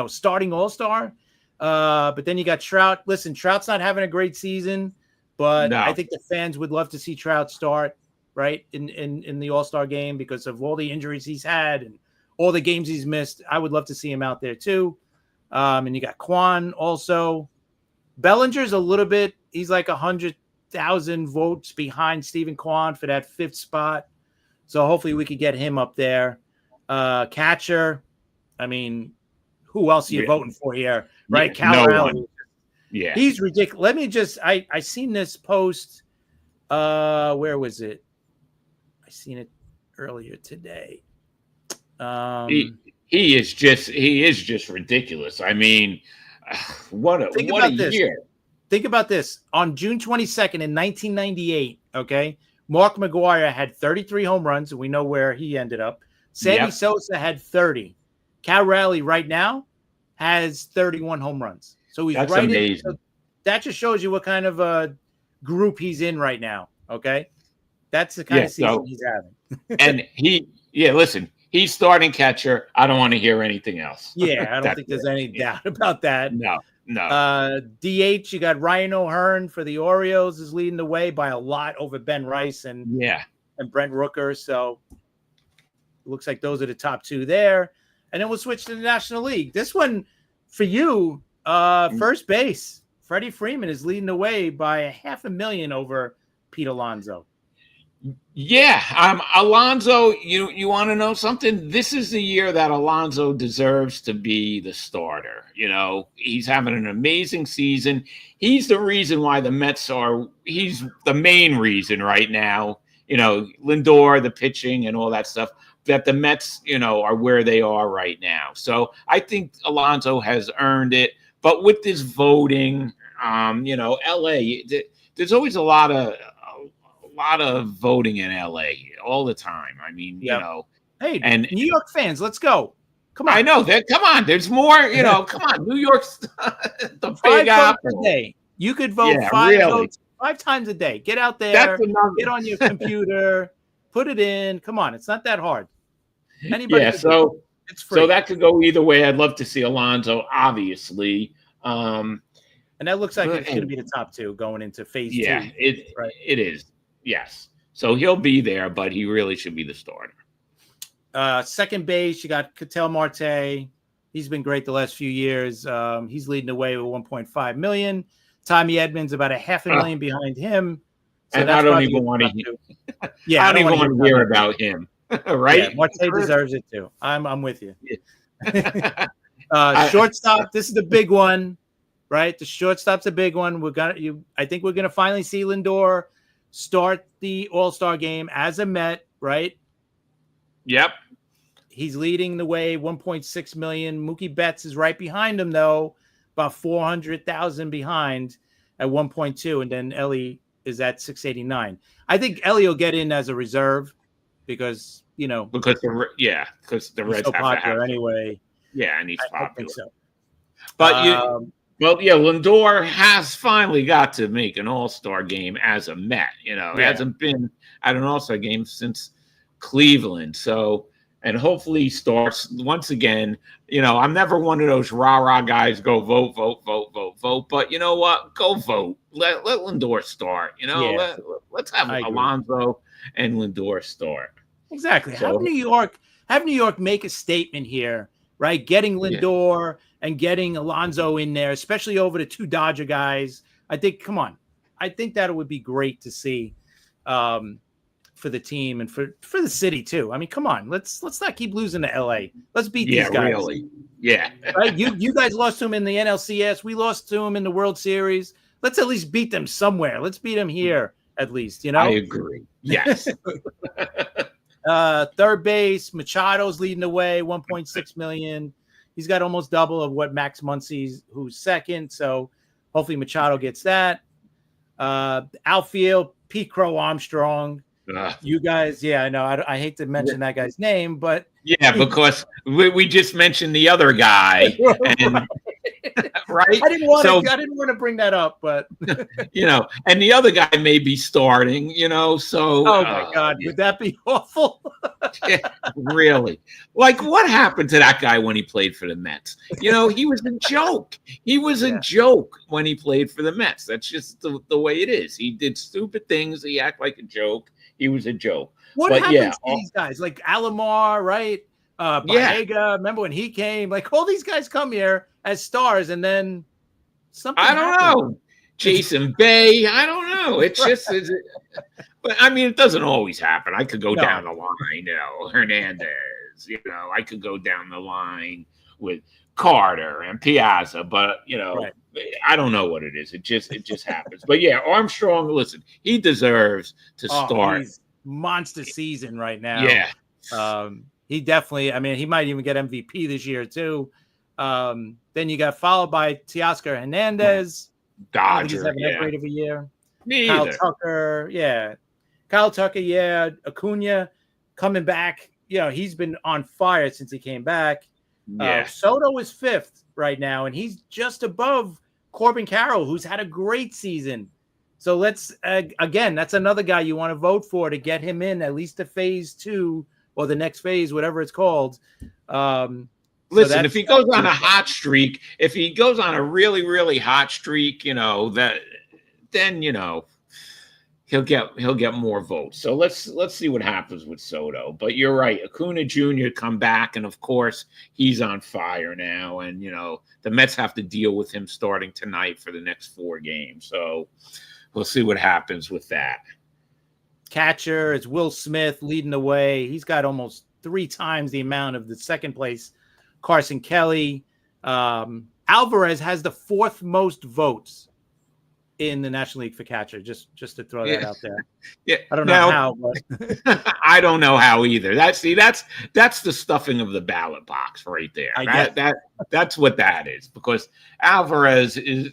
starting All-Star. But then you got Trout. Listen, Trout's not having a great season, but I think the fans would love to see Trout start right in the All-Star game because of all the injuries he's had and all the games he's missed. I would love to see him out there too. And you got Kwan also. Bellinger's a little bit. He's like 100,000 votes behind Stephen Kwan for that 5th spot. So hopefully we could get him up there. Catcher. I mean, who else are you voting for here? Right? Yeah, Cal no Raleigh. Yeah. He's ridiculous. Let me just, I seen this post. Where was it? I seen it earlier today. He is just ridiculous. I mean, what a year. Think about this. On June 22nd in 1998, okay, Mark McGwire had 33 home runs, and we know where he ended up. Sammy Sosa had 30. Cal Raleigh right now has 31 home runs. So he's That's right amazing. in. So that just shows you what kind of a group he's in right now. Okay, that's the kind of season he's having. And listen, he's starting catcher. I don't want to hear anything else. Yeah, I don't think there's any doubt about that. No. DH, you got Ryan O'Hearn for the Orioles is leading the way by a lot over Ben Rice and Brent Rooker. So it looks like those are the top 2 there. And then we'll switch to the National League. This one for you, first base. Freddie Freeman is leading the way by $500,000 over Pete Alonso. Yeah, Alonso, you want to know something? This is the year that Alonso deserves to be the starter. He's having an amazing season. He's the reason why the Mets he's the main reason right now. Lindor, the pitching and all that stuff, that the Mets, are where they are right now. So I think Alonso has earned it. But with this voting, LA, there's always a lot of voting in LA all the time. I mean, hey, and New York fans, let's go. Come on. I know that. Come on. There's more, come on. New York's the 5 big votes apple. a day. You could vote 5 votes 5 times a day. Get out there, get on your computer, put it in. Come on. It's not that hard. Anybody so it's free. So that could go either way. I'd love to see Alonso, obviously. And that looks like it's going to be the top 2 going into phase 2. Yeah, it is. Yes. So he'll be there, but he really should be the starter. Second base, you got Ketel Marte. He's been great the last few years. He's leading the way with $1.5 million. Tommy Edmonds about $500,000 behind him. So and I don't even want to. Yeah, I don't even want to hear about him. Right? Yeah, Marte deserves it too. I'm with you. Shortstop. This is the big one, right? The shortstop's a big one. I think we're gonna finally see Lindor start the All-Star game as a Met, right? Yep. He's leading the way, $1.6 million. Mookie Betts is right behind him, though, about 400,000 behind at 1.2, and then Ellie is at 689. I think Ellie will get in as a reserve because the Reds so have to have anyway. Yeah, and he's popular. I think so. But Lindor has finally got to make an All-Star game as a Met. He hasn't been at an All-Star game since Cleveland. So, and hopefully he starts once again. I'm never one of those rah-rah guys go vote. But you know what? Go vote. Let Lindor start. Let's have Alonso and Lindor start. Exactly. So, have New York make a statement here, right? Getting Lindor and getting Alonso in there, especially over the 2 Dodger guys. I think, come on. I think that would be great to see for the team and for the city too. I mean, come on. Let's not keep losing to LA. Let's beat these guys. Really. Yeah. Right? You guys lost to them in the NLCS. We lost to them in the World Series. Let's at least beat them somewhere. Let's beat them here at least, I agree. Yes. Third base, Machado's leading the way, $1.6 million. He's got almost double of what Max Muncy's, who's second. So hopefully Machado gets that. Outfield, Pete Crow Armstrong. You guys, I know. I hate to mention that guy's name, but because we just mentioned the other guy, and, right? I didn't want to bring that up, but and the other guy may be starting. So oh my God, would that be awful? Really? Like, what happened to that guy when he played for the Mets? He was a joke. He was a joke when he played for the Mets. That's just the way it is. He did stupid things. He acted like a joke. He was a joke. What happens to these guys? Like Alomar, right? Baega, remember when he came? Like, all these guys come here as stars, and then something I don't know. Jason Bay, I don't know. It's just, but I mean, it doesn't always happen. I could go down the line, Hernandez. I could go down the line with Carter and Piazza, but I don't know what it is. It just happens. But yeah, Armstrong, listen, he deserves to start. He's monster season right now. Yeah. He definitely, I mean, he might even get MVP this year too. Then you got followed by Teoscar Hernandez. Dodger, he's having that great of a year. Me Kyle either. Tucker, Acuna coming back. He's been on fire since he came back. Yeah. Soto is 5th right now, and he's just above Corbin Carroll, who's had a great season. So let's again, that's another guy you want to vote for to get him in at least to phase 2 or the next phase, whatever it's called. Listen, if he goes on a hot streak, if he goes on a really, really hot streak, then he'll get more votes. So let's see what happens with Soto. But you're right, Acuna Jr. come back, and of course he's on fire now. And the Mets have to deal with him starting tonight for the next 4 games. So we'll see what happens with that. Catcher is Will Smith leading the way. He's got almost 3 times the amount of the second place Carson Kelly. Alvarez has the 4th most votes in the National League for catcher. Just to throw that out there. Yeah, I don't know how, but I don't know how either. That's the stuffing of the ballot box right there. That's what that is, because Alvarez is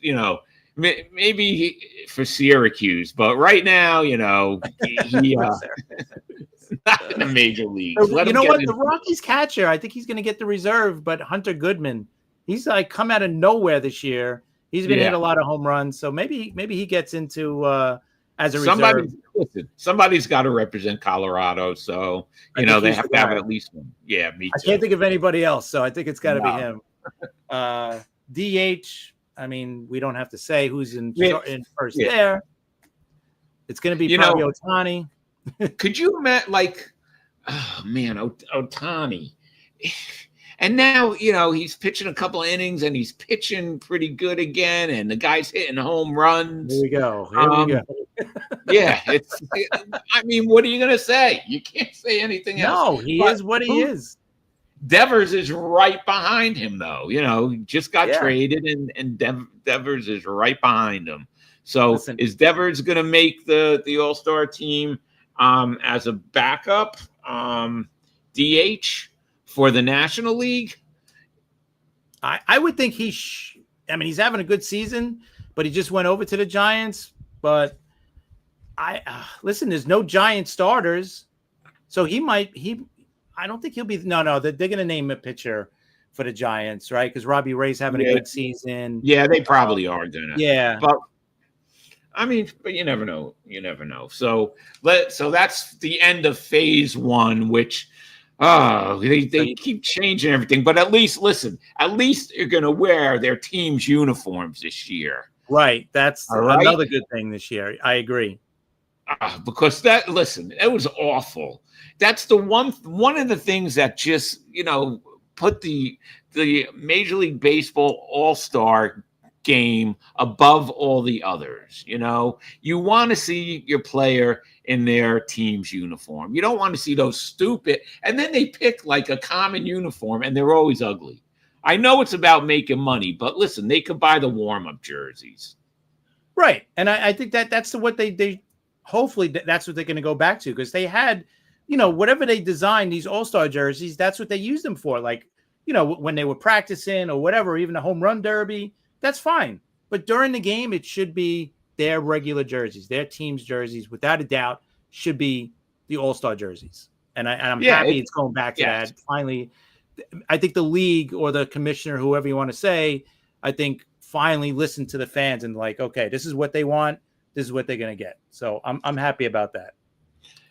maybe for Syracuse, but right now he not in the major leagues. The Rockies catcher, I think he's going to get the reserve, but Hunter Goodman, he's like come out of nowhere this year. He's been hit a lot of home runs, so maybe he gets into as a reserve. Somebody's got to represent Colorado, so they have to have at least one. Yeah, me too. I can't think of anybody else, so I think it's got to be him. DH, I mean, we don't have to say who's in first there. It's going to be probably Ohtani. Could you imagine, Ohtani? And now, he's pitching a couple of innings and he's pitching pretty good again, and the guy's hitting home runs. Here we go. Yeah, I mean, what are you going to say? You can't say anything else. No, he is what he is. Devers is right behind him, though. Just got traded, and Devers is right behind him. So is Devers going to make the All-Star team as a backup DH for the National League? I would think he's having a good season, but he just went over to the Giants. But listen, there's no Giant starters, so I don't think he'll be. No, they're going to name a pitcher for the Giants, right? Because Robbie Ray's having a good season. Yeah, they probably are gonna. Yeah, but you never know. You never know. So that's the end of phase 1, which they keep changing everything. But at least you're gonna wear their team's uniforms this year. Right. That's another good thing this year. I agree. Because it was awful. That's the one of the things that just put the Major League Baseball All-Star game above all the others. You want to see your player in their team's uniform. You don't want to see those stupid, and then they pick like a common uniform, and they're always ugly. I know it's about making money, but listen, they could buy the warm-up jerseys. Right. And I think that's what they hopefully that's what they're going to go back to, because they had, whatever they designed, these All-Star jerseys, that's what they used them for. Like, when they were practicing or whatever, even a home run derby, that's fine. But during the game, it should be their regular jerseys, their team's jerseys, without a doubt, should be the All-Star jerseys. And I'm happy it's going back to that. Finally, I think the league or the commissioner, whoever you want to say, I think finally listened to the fans and like, okay, this is what they want. This is what they're going to get. So I'm happy about that.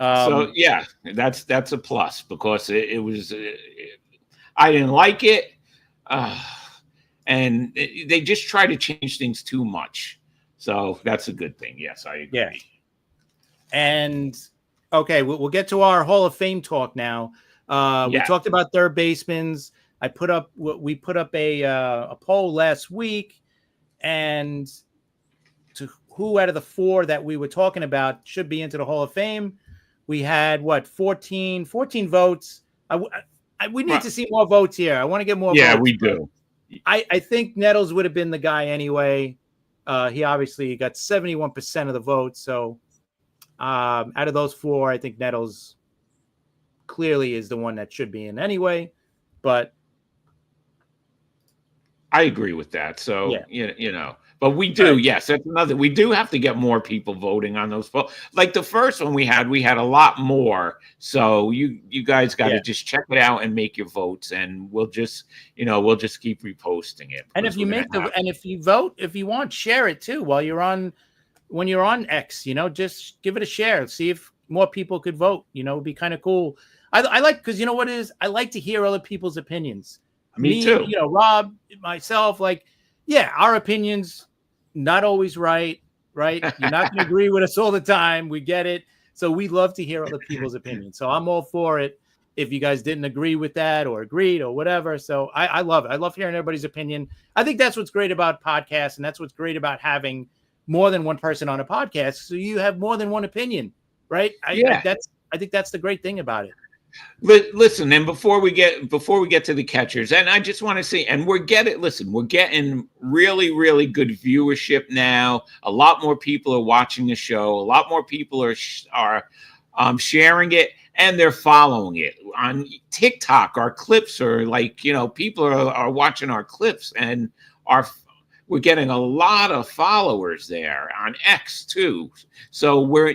So yeah, that's a plus because it was. I didn't like it, and they just try to change things too much. So that's a good thing. Yes, I agree. Yeah. And okay, we'll get to our Hall of Fame talk now. We talked about third basemen. We put up a poll last week, and to who out of the four that we were talking about should be into the Hall of Fame, we had 14 votes. We need to see more votes here. I want to get more votes. Yeah, we do. I think Nettles would have been the guy anyway. He obviously got 71% of the votes. So out of those four, I think Nettles clearly is the one that should be in anyway. But I agree with that. So, but we do. Right. Yes, that's another. We do have to get more people voting on those votes. Like the first one we had a lot more. So you guys got to just check it out and make your votes, and we'll just keep reposting it. And if you vote, if you want, share it too when you're on X. Just give it a share. See if more people could vote. It'd be kind of cool. I like, because I like to hear other people's opinions. Me too. Rob, myself, our opinions not always right. You're not going to agree with us all the time. We get it. So we love to hear other people's opinions. So I'm all for it. If you guys didn't agree with that or agreed or whatever. So I love it. I love hearing everybody's opinion. I think that's what's great about podcasts, and that's what's great about having more than one person on a podcast. So you have more than one opinion, right? I think that's the great thing about it. Listen, and before we get to the catchers, and I just want to say, and we're getting really, really good viewership now. A lot more people are watching the show. A lot more people are sharing it, and they're following it on TikTok. Our clips are people are watching our clips, and we're getting a lot of followers there on X too. So we're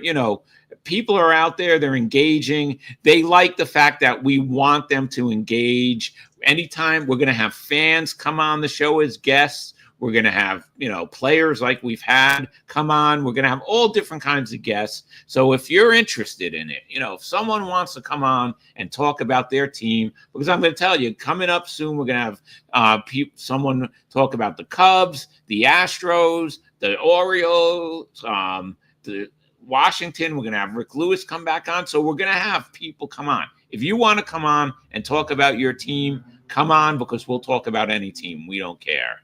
people are out there, they're engaging. They like the fact that we want them to engage. Anytime we're going to have fans come on the show as guests, we're going to have, players like we've had come on. We're going to have all different kinds of guests. So if you're interested in it, if someone wants to come on and talk about their team, because I'm going to tell you, coming up soon, we're going to have someone talk about the Cubs, the Astros, the Orioles, the Washington. We're going to have Rick Lewis come back on. So we're going to have people come on. If you want to come on and talk about your team, come on, because we'll talk about any team. We don't care.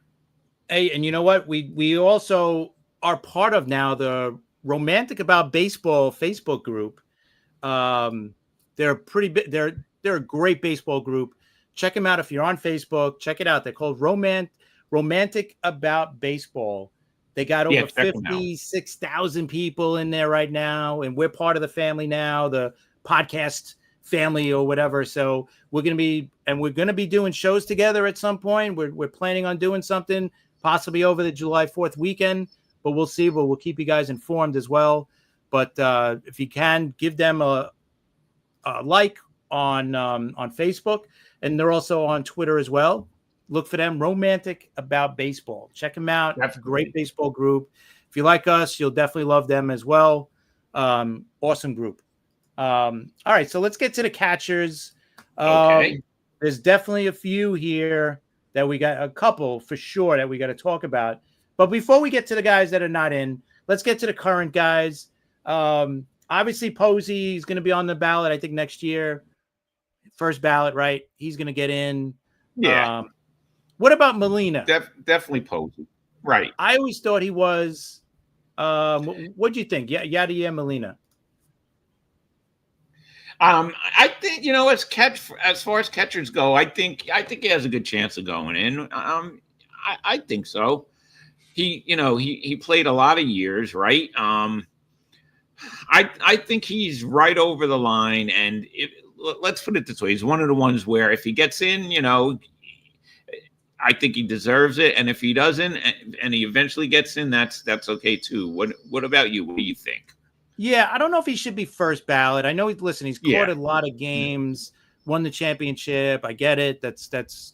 Hey, and you know what? We also are part of now the Romantic About Baseball Facebook group. They're pretty big. They're a great baseball group. Check them out if you're on Facebook. Check it out. They're called Romantic About Baseball. They got over 56,000 people in there right now, and we're part of the family now, the podcast family or whatever. So we're going to be doing shows together at some point. We're planning on doing something possibly over the July 4th weekend, but we'll see. But we'll keep you guys informed as well. But if you can, give them a like on Facebook, and they're also on Twitter as well. Look for them, Romantic About Baseball. Check them out. That's a great baseball group. If you like us, you'll definitely love them as well. Awesome group. All right, so let's get to the catchers. Okay. There's definitely a few here that we got, a couple for sure that we got to talk about. But before we get to the guys that are not in, let's get to the current guys. Obviously, Posey is going to be on the ballot, I think, next year. First ballot, right? He's going to get in. Yeah. What about Molina? Definitely Posey. Right. I always thought he was. What do you think? Yadier Molina. I think as far as catchers go, I think he has a good chance of going in. I think so. He played a lot of years, right? I think he's right over the line, and let's put it this way: he's one of the ones where if he gets in, I think he deserves it, and if he doesn't, and he eventually gets in, that's okay too. What about you? What do you think? Yeah, I don't know if he should be first ballot. I know he's caught a lot of games, won the championship. I get it. That's,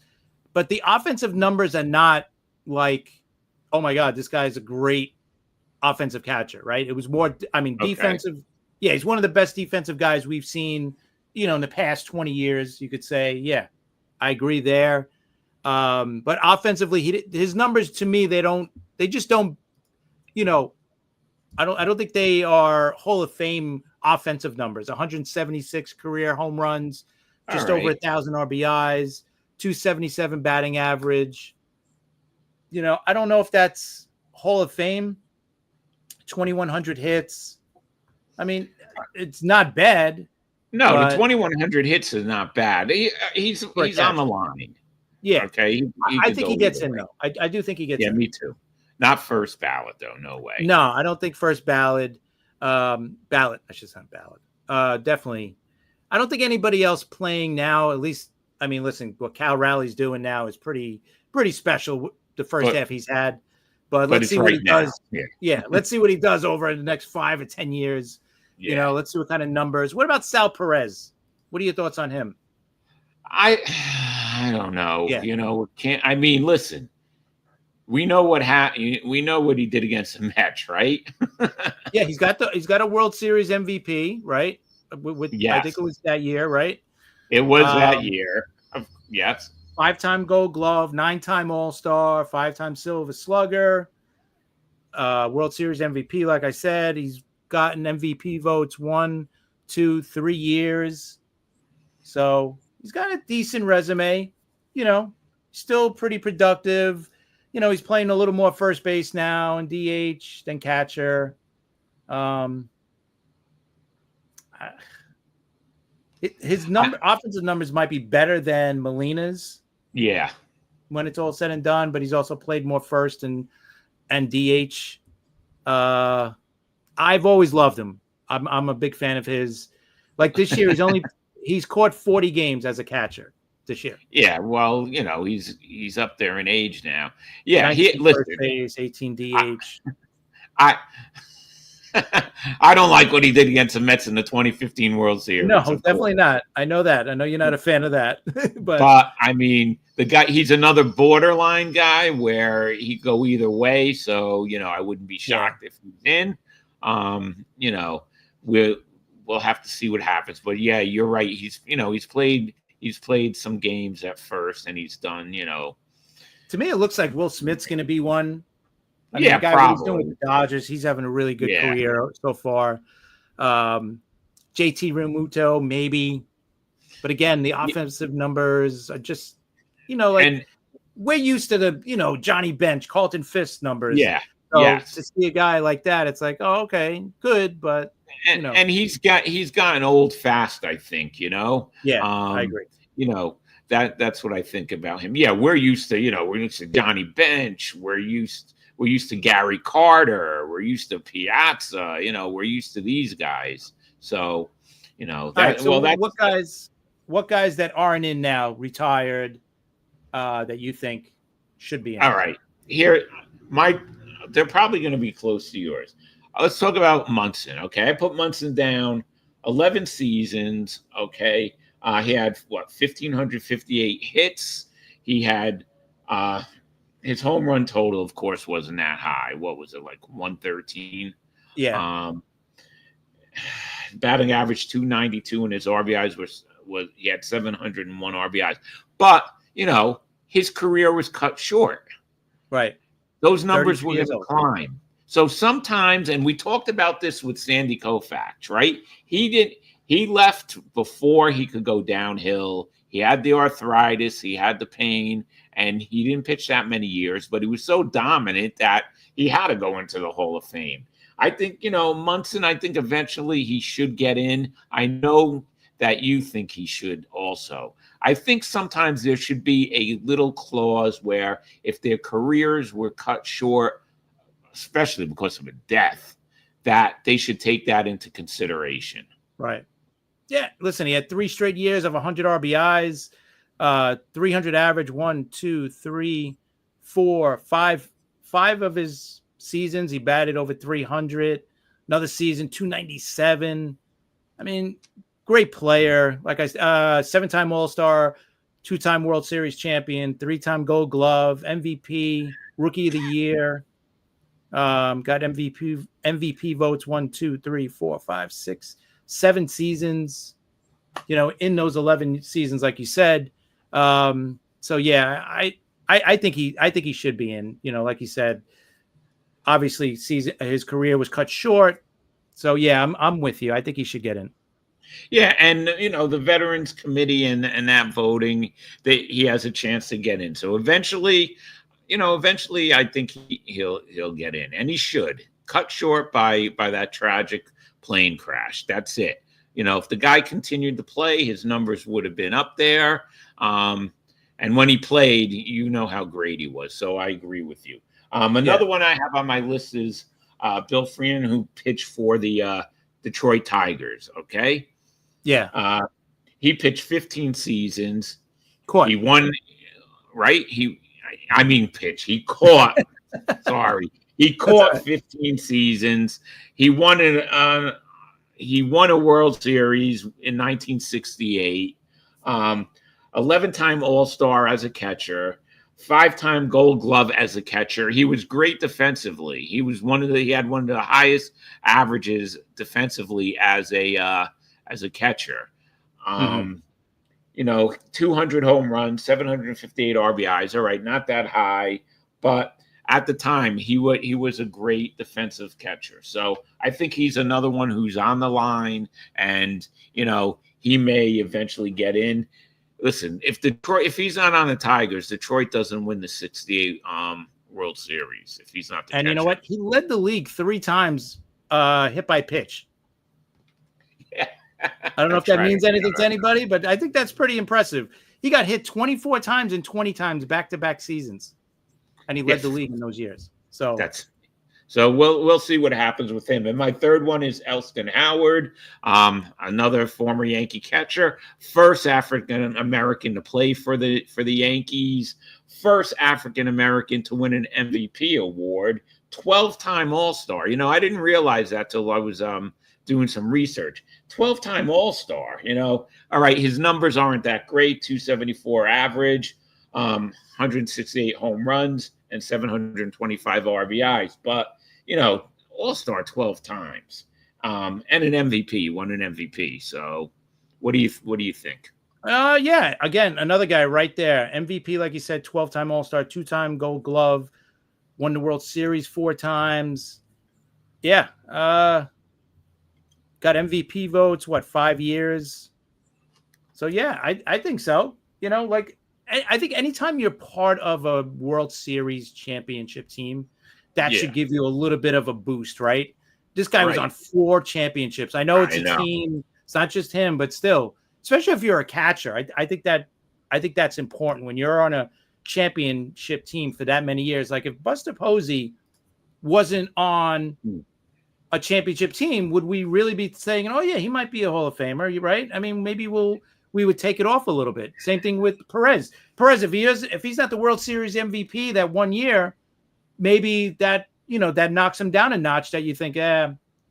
but the offensive numbers are not like, oh my God, this guy's a great offensive catcher, right? It was more, defensive Yeah, he's one of the best defensive guys we've seen, in the past 20 years. You could say, yeah, I agree there. But offensively, his numbers to me, they just don't, I don't think they are Hall of Fame offensive numbers. 176 career home runs, just over 1,000 RBIs, 277 batting average. I don't know if that's Hall of Fame. 2,100 hits. I mean, it's not bad. No, the 2,100 hits is not bad. He's on the line. Yeah. Okay. I think he gets in, though. I do think he gets in. Yeah, me too. Not first ballot, though. No way. No, I don't think first ballot. Ballot. I should say ballot. Definitely. I don't think anybody else playing now, at least, I mean, listen, what Cal Rowley's doing now is pretty special, the first half he's had. But let's see what he does. Yeah, let's see what he does over the next 5 or 10 years. Yeah. Let's see what kind of numbers. What about Sal Perez? What are your thoughts on him? I don't know. Yeah. Listen. We know what we know what he did against the Mets, right? Yeah, he's got a World Series MVP, right? Yes. I think it was that year, right? It was that year. Yes. 5-time Gold Glove, 9-time All-Star, 5-time Silver Slugger, World Series MVP. Like I said, he's gotten MVP votes 1, 2, 3 years. So he's got a decent resume. Still pretty productive. He's playing a little more first base now and DH than catcher. His offensive numbers might be better than Molina's. Yeah. When it's all said and done, but he's also played more first and DH. I've always loved him. I'm a big fan of his. Like this year, he's caught 40 games as a catcher this year. Yeah, well, he's up there in age now. Yeah, first base, 18 DH. I don't like what he did against the Mets in the 2015 World Series. No, definitely not. I know that. I know you're not a fan of that. but I mean, the guy, he's another borderline guy where he go either way. So, I wouldn't be shocked if he's in. We'll have to see what happens. But yeah, you're right. He's played some games at first and he's done, To me, it looks like Will Smith's going to be one. The guy probably. He's doing with the Dodgers. He's having a really good career so far. JT Realmuto, maybe. But again, the offensive numbers are just, we're used to the, Johnny Bench, Carlton Fisk numbers. Yeah. So to see a guy like that, it's like, oh, okay, good, but and he's gotten old fast, I think, Yeah, I agree. That's what I think about him. Yeah, we're used to Johnny Bench. We're used to Gary Carter. We're used to Piazza. We're used to these guys. So, what guys that aren't in now, retired, that you think should be in? All right, they're probably going to be close to yours. Let's talk about Munson. Okay, I put Munson down 11 seasons. Okay, he had 1,558 hits. He had his home run total, of course, wasn't that high. What was it, like 113? Yeah. Batting average 292, and his RBIs was he had 701 RBIs. But his career was cut short. Right. Those numbers were going to climb. So sometimes, and we talked about this with Sandy Koufax, right? He left before he could go downhill. He had the arthritis, he had the pain, and he didn't pitch that many years, but he was so dominant that he had to go into the Hall of Fame. I think, Munson, I think eventually he should get in. I know that you think he should also. I think sometimes there should be a little clause where if their careers were cut short, especially because of a death, that they should take that into consideration. Right. Yeah. Listen, he had 3 straight years of 100 RBIs, 300 average, 1, 2, 3, 4, 5 of his seasons. He batted over 300. Another season, 297. I mean, great player. Like I said, 7-time All-Star, 2-time World Series champion, 3-time Gold Glove, MVP, Rookie of the Year. Got MVP votes 1, 2, 3, 4, 5, 6, 7 seasons. In those 11 seasons, like you said. So yeah, I think he should be in. Like you said, obviously his career was cut short. So yeah, I'm with you. I think he should get in. Yeah, and the Veterans Committee and that voting, he has a chance to get in. So eventually, I think he'll get in, and he should. Cut short by that tragic plane crash. That's it. If the guy continued to play, his numbers would have been up there. And when he played, how great he was. So I agree with you. Another one I have on my list is Bill Freeman, who pitched for the Detroit Tigers. Okay. Yeah. He pitched 15 seasons. Caught. He won, right? He caught. Sorry. He caught 15 seasons. He won a World Series in 1968. 11-time All-Star as a catcher. 5-time Gold Glove as a catcher. He was great defensively. He had one of the highest averages defensively as a catcher. 200 home runs, 758 RBIs. All right, not that high, but at the time he was a great defensive catcher. So I think he's another one who's on the line, and he may eventually get in. Listen, if he's not on the Tigers, Detroit doesn't win the 68 World Series if he's not the catcher. You know what? He led the league 3 times hit by pitch. Yeah. I don't know if that means anything to anybody, but I think that's pretty impressive. He got hit 24 times and 20 times back-to-back seasons, and he led the league in those years. So we'll see what happens with him. And my third one is Elston Howard, another former Yankee catcher, first African American to play for the Yankees, first African American to win an MVP award, 12-time All-Star. I didn't realize that till I was doing some research. 12-time All-Star. All right, his numbers aren't that great. 274 average, 168 home runs, and 725 RBIs. But All-Star 12 times, and an MVP. Won an MVP. So, what do you think? Yeah. Again, another guy right there. MVP, like you said, 12-time All-Star, 2-time Gold Glove, won the World Series 4 times. Yeah. Got MVP votes, 5 years? So, yeah, I think so. I think anytime you're part of a World Series championship team, that should give you a little bit of a boost, right? This guy was on 4 championships. I know it's a team. It's not just him, but still, especially if you're a catcher, I think that's important when you're on a championship team for that many years. Like if Buster Posey wasn't on a championship team, would we really be saying, oh yeah, he might be a Hall of Famer, right? I mean, maybe we would take it off a little bit. Same thing with Perez. If he's not the World Series MVP that one year, maybe that knocks him down a notch, that you think,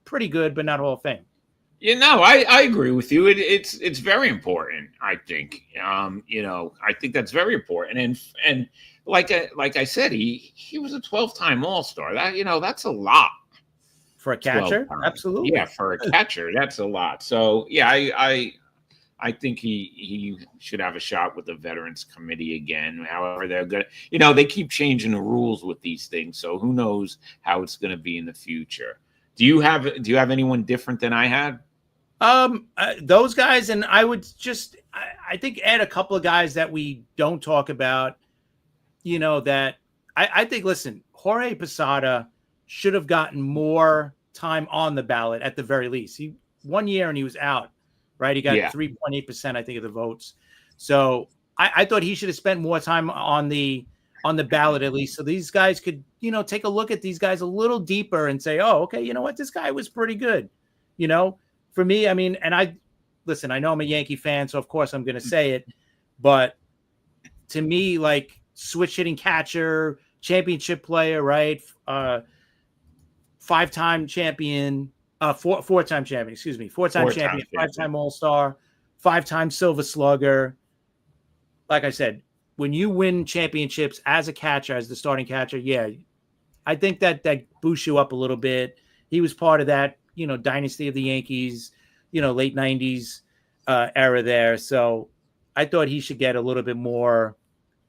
pretty good, but not Hall of Fame. I agree with you. It's very important. I think, I think that's very important. And like I said, he was a 12-time All-Star. That's a lot for a catcher. Absolutely, yeah, for a catcher, that's a lot. So yeah, I think he should have a shot with the Veterans Committee again. However, they're good. They keep changing the rules with these things, so who knows how it's going to be in the future. Do you have anyone different than I had? Those guys, and I would just, I think, add a couple of guys that we don't talk about. That I think. Listen, Jorge Posada should have gotten more time on the ballot at the very least. He 1 year and he was out. Right, he got 3.8%, I think, of the votes. So I thought he should have spent more time on the ballot at least, so these guys could take a look at these guys a little deeper and say, oh, okay, you know what, this guy was pretty good. For me, I mean, and I know I'm a Yankee fan, so of course I'm going to say it, but to me, like switch hitting catcher, championship player, right, 5-time champion. Four-time champion, 5-time All-Star, 5-time Silver Slugger. Like I said, when you win championships as a catcher, as the starting catcher, yeah, I think that boosts you up a little bit. He was part of that, dynasty of the Yankees, late 90s era there. So I thought he should get a little bit more,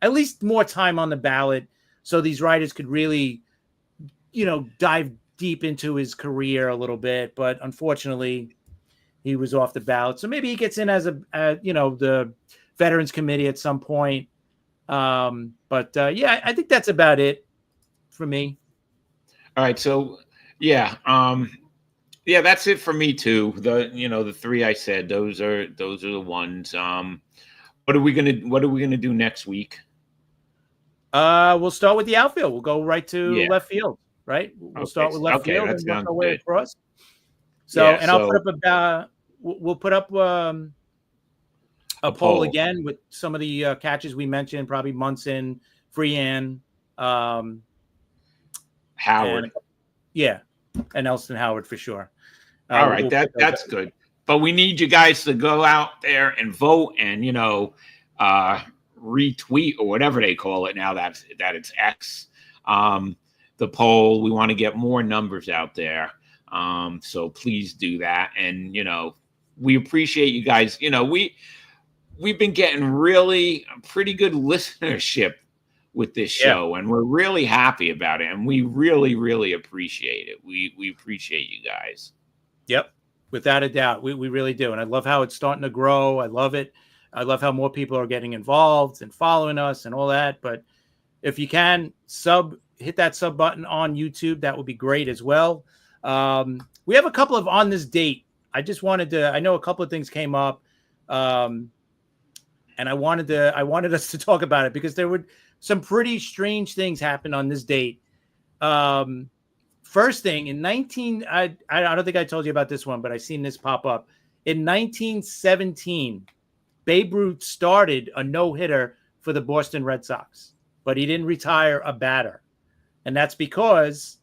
at least more time on the ballot, so these writers could really, dive deep into his career a little bit. But unfortunately, he was off the ballot. So maybe he gets in as the Veterans Committee at some point. I think that's about it for me. All right. So, yeah. That's it for me too. The three I said, those are the ones. What are we gonna do next week? We'll start with the outfield. We'll go right to left field. Right. We'll start with left field and work our way across. I'll put up a poll again with some of the catches we mentioned, probably Munson, Freehan, Howard. And Elston Howard for sure. All right, that's good. But we need you guys to go out there and vote and retweet or whatever they call it now that it's X. The poll. We want to get more numbers out there. So please do that. And we appreciate you guys. We've been getting really pretty good listenership with this show, and we're really happy about it. And we really, really appreciate it. We appreciate you guys. Yep. Without a doubt. We really do. And I love how it's starting to grow. I love it. I love how more people are getting involved and following us and all that. But if you can hit that sub button on YouTube, that would be great as well. We have a couple of on this date. I know a couple of things came up. And I wanted us to talk about it because there were some pretty strange things happen on this date. First thing I don't think I told you about this one, but I seen this pop up in 1917. Babe Ruth started a no-hitter for the Boston Red Sox, but he didn't retire a batter. And that's because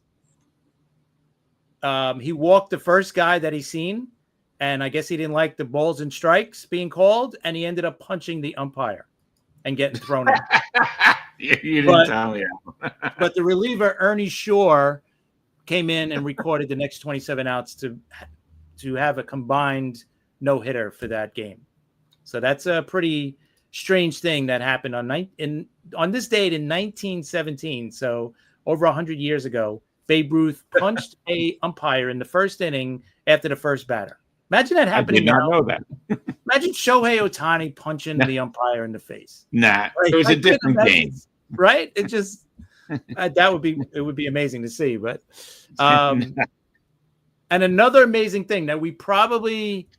he walked the first guy that he seen, and I guess he didn't like the balls and strikes being called, and he ended up punching the umpire and getting thrown out. You didn't tell me that. But the reliever, Ernie Shore, came in and recorded the next 27 outs to have a combined no-hitter for that game. So that's a pretty strange thing that happened on this date in 1917. So over 100 years ago, Babe Ruth punched a umpire in the first inning after the first batter. Imagine that happening. I did not know that. Imagine Shohei Ohtani punching the umpire in the face. Nah, it was a different game, right? It just it would be amazing to see. But and another amazing thing that we probably,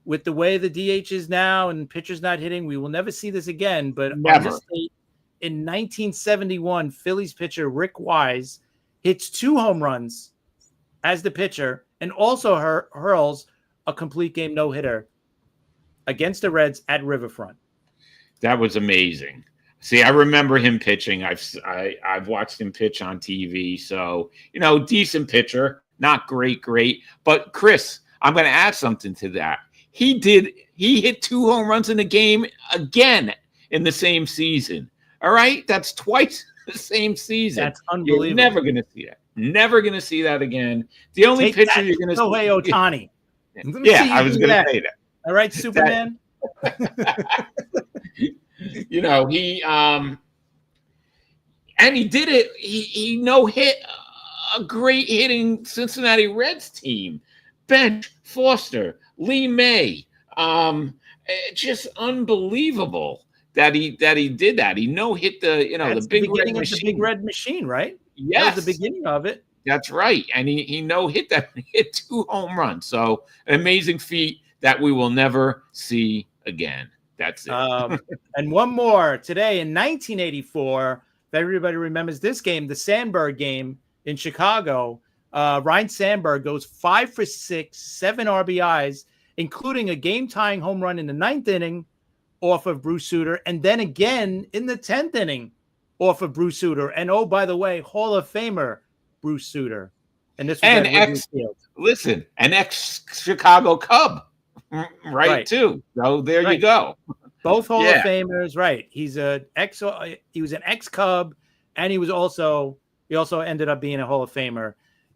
with the way the DH is now and pitchers not hitting, we will never see this again. But on this date, in 1971, Phillies pitcher Rick Wise hits 2 home runs as the pitcher and also hurls a complete game no-hitter against the Reds at Riverfront. That was amazing. See, I remember him pitching. I've watched him pitch on TV. So, decent pitcher, not great. But Chris, I'm going to add something to that. He hit 2 home runs in a game again in the same season. All right. That's twice the same season. That's unbelievable. You're never going to see that. Never going to see that again. The only pitcher you're going to see. Shohei Ohtani. Yeah, I was going to say that. All right, Superman. He and he did it. He no-hit a great hitting Cincinnati Reds team. Bench, Foster, Lee May. Just unbelievable that he did that. He no-hit the big red machine. The big red machine, right? Yes. That was the beginning of it. That's right. And he no-hit that. He hit 2 home runs. So an amazing feat that we will never see again. That's it. And one more today in 1984. If everybody remembers this game, the Sandberg game in Chicago, Ryne Sandberg goes 5 for 6, 7 RBIs, including a game-tying home run in the 9th inning off of Bruce Sutter, and then again in the 10th inning off of Bruce Sutter. And oh, by the way, Hall of Famer Bruce Sutter. And this was an ex-Chicago Cub, right? Too. So there you go. Both Hall of Famers, right? He was an ex-Cub, and he was also he also ended up being a Hall of Famer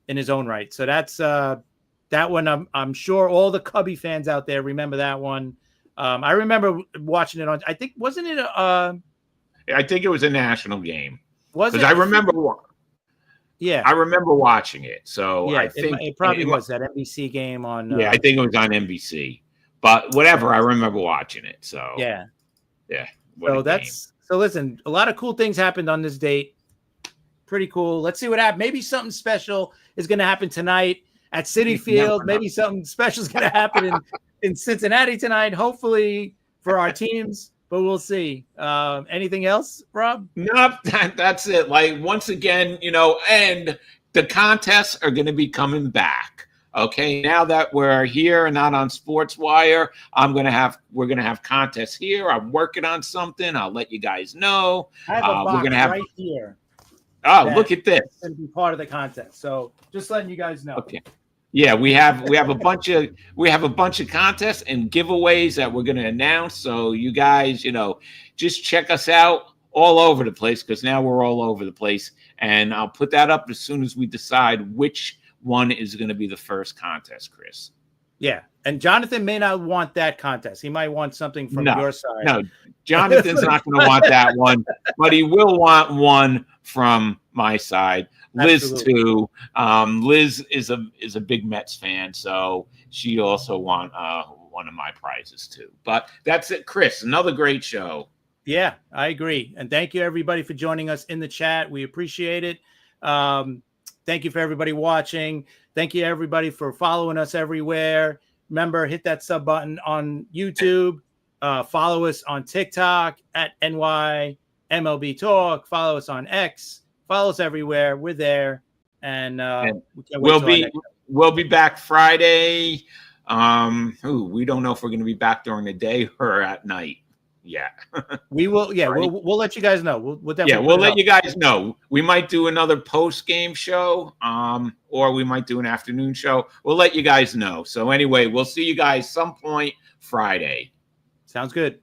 in his own right. So that's that one. I'm sure all the Cubby fans out there remember that one. I remember watching it on. I think wasn't it? I think it was a national game. Was it? Because I remember. Yeah, I remember watching it. So yeah, I think it probably was that NBC game on. Yeah, I think it was on NBC. But whatever, I remember watching it. So yeah. So listen, a lot of cool things happened on this date. Pretty cool. Let's see what happens. Maybe something special is going to happen tonight at Citi Field. Maybe something special is going to happen in Cincinnati tonight. Hopefully for our teams, but we'll see. Anything else, Rob? No, that's it. Like once again, and the contests are going to be coming back. Okay, now that we're here and not on SportsWire, we're gonna have contests here. I'm working on something. I'll let you guys know. I have a box we're gonna have right here. Oh, look at this! It's gonna be part of the contest. So just letting you guys know. Okay. Yeah, we have a bunch of contests and giveaways that we're gonna announce. So you guys, just check us out all over the place because now we're all over the place, and I'll put that up as soon as we decide which one is going to be the first contest, Chris. Yeah, and Jonathan may not want that contest. He might want something from your side. No, Jonathan's not going to want that one, but he will want one from my side. Liz too. Liz is a big Mets fan, so she also want one of my prizes too. But that's it, Chris. Another great show. Yeah, I agree, and thank you everybody for joining us in the chat. We appreciate it. Thank you for everybody watching. Thank you everybody for following us everywhere. Remember, hit that sub button on YouTube. Follow us on TikTok at NYMLB Talk. Follow us on X. Follow us everywhere. We're there, and we'll be back Friday. We don't know if we're going to be back during the day or at night. Yeah, we will. Yeah, right. we'll let you guys know. We'll definitely we'll let you guys know. We might do another post game show, or we might do an afternoon show. We'll let you guys know. So anyway, we'll see you guys some point Friday. Sounds good.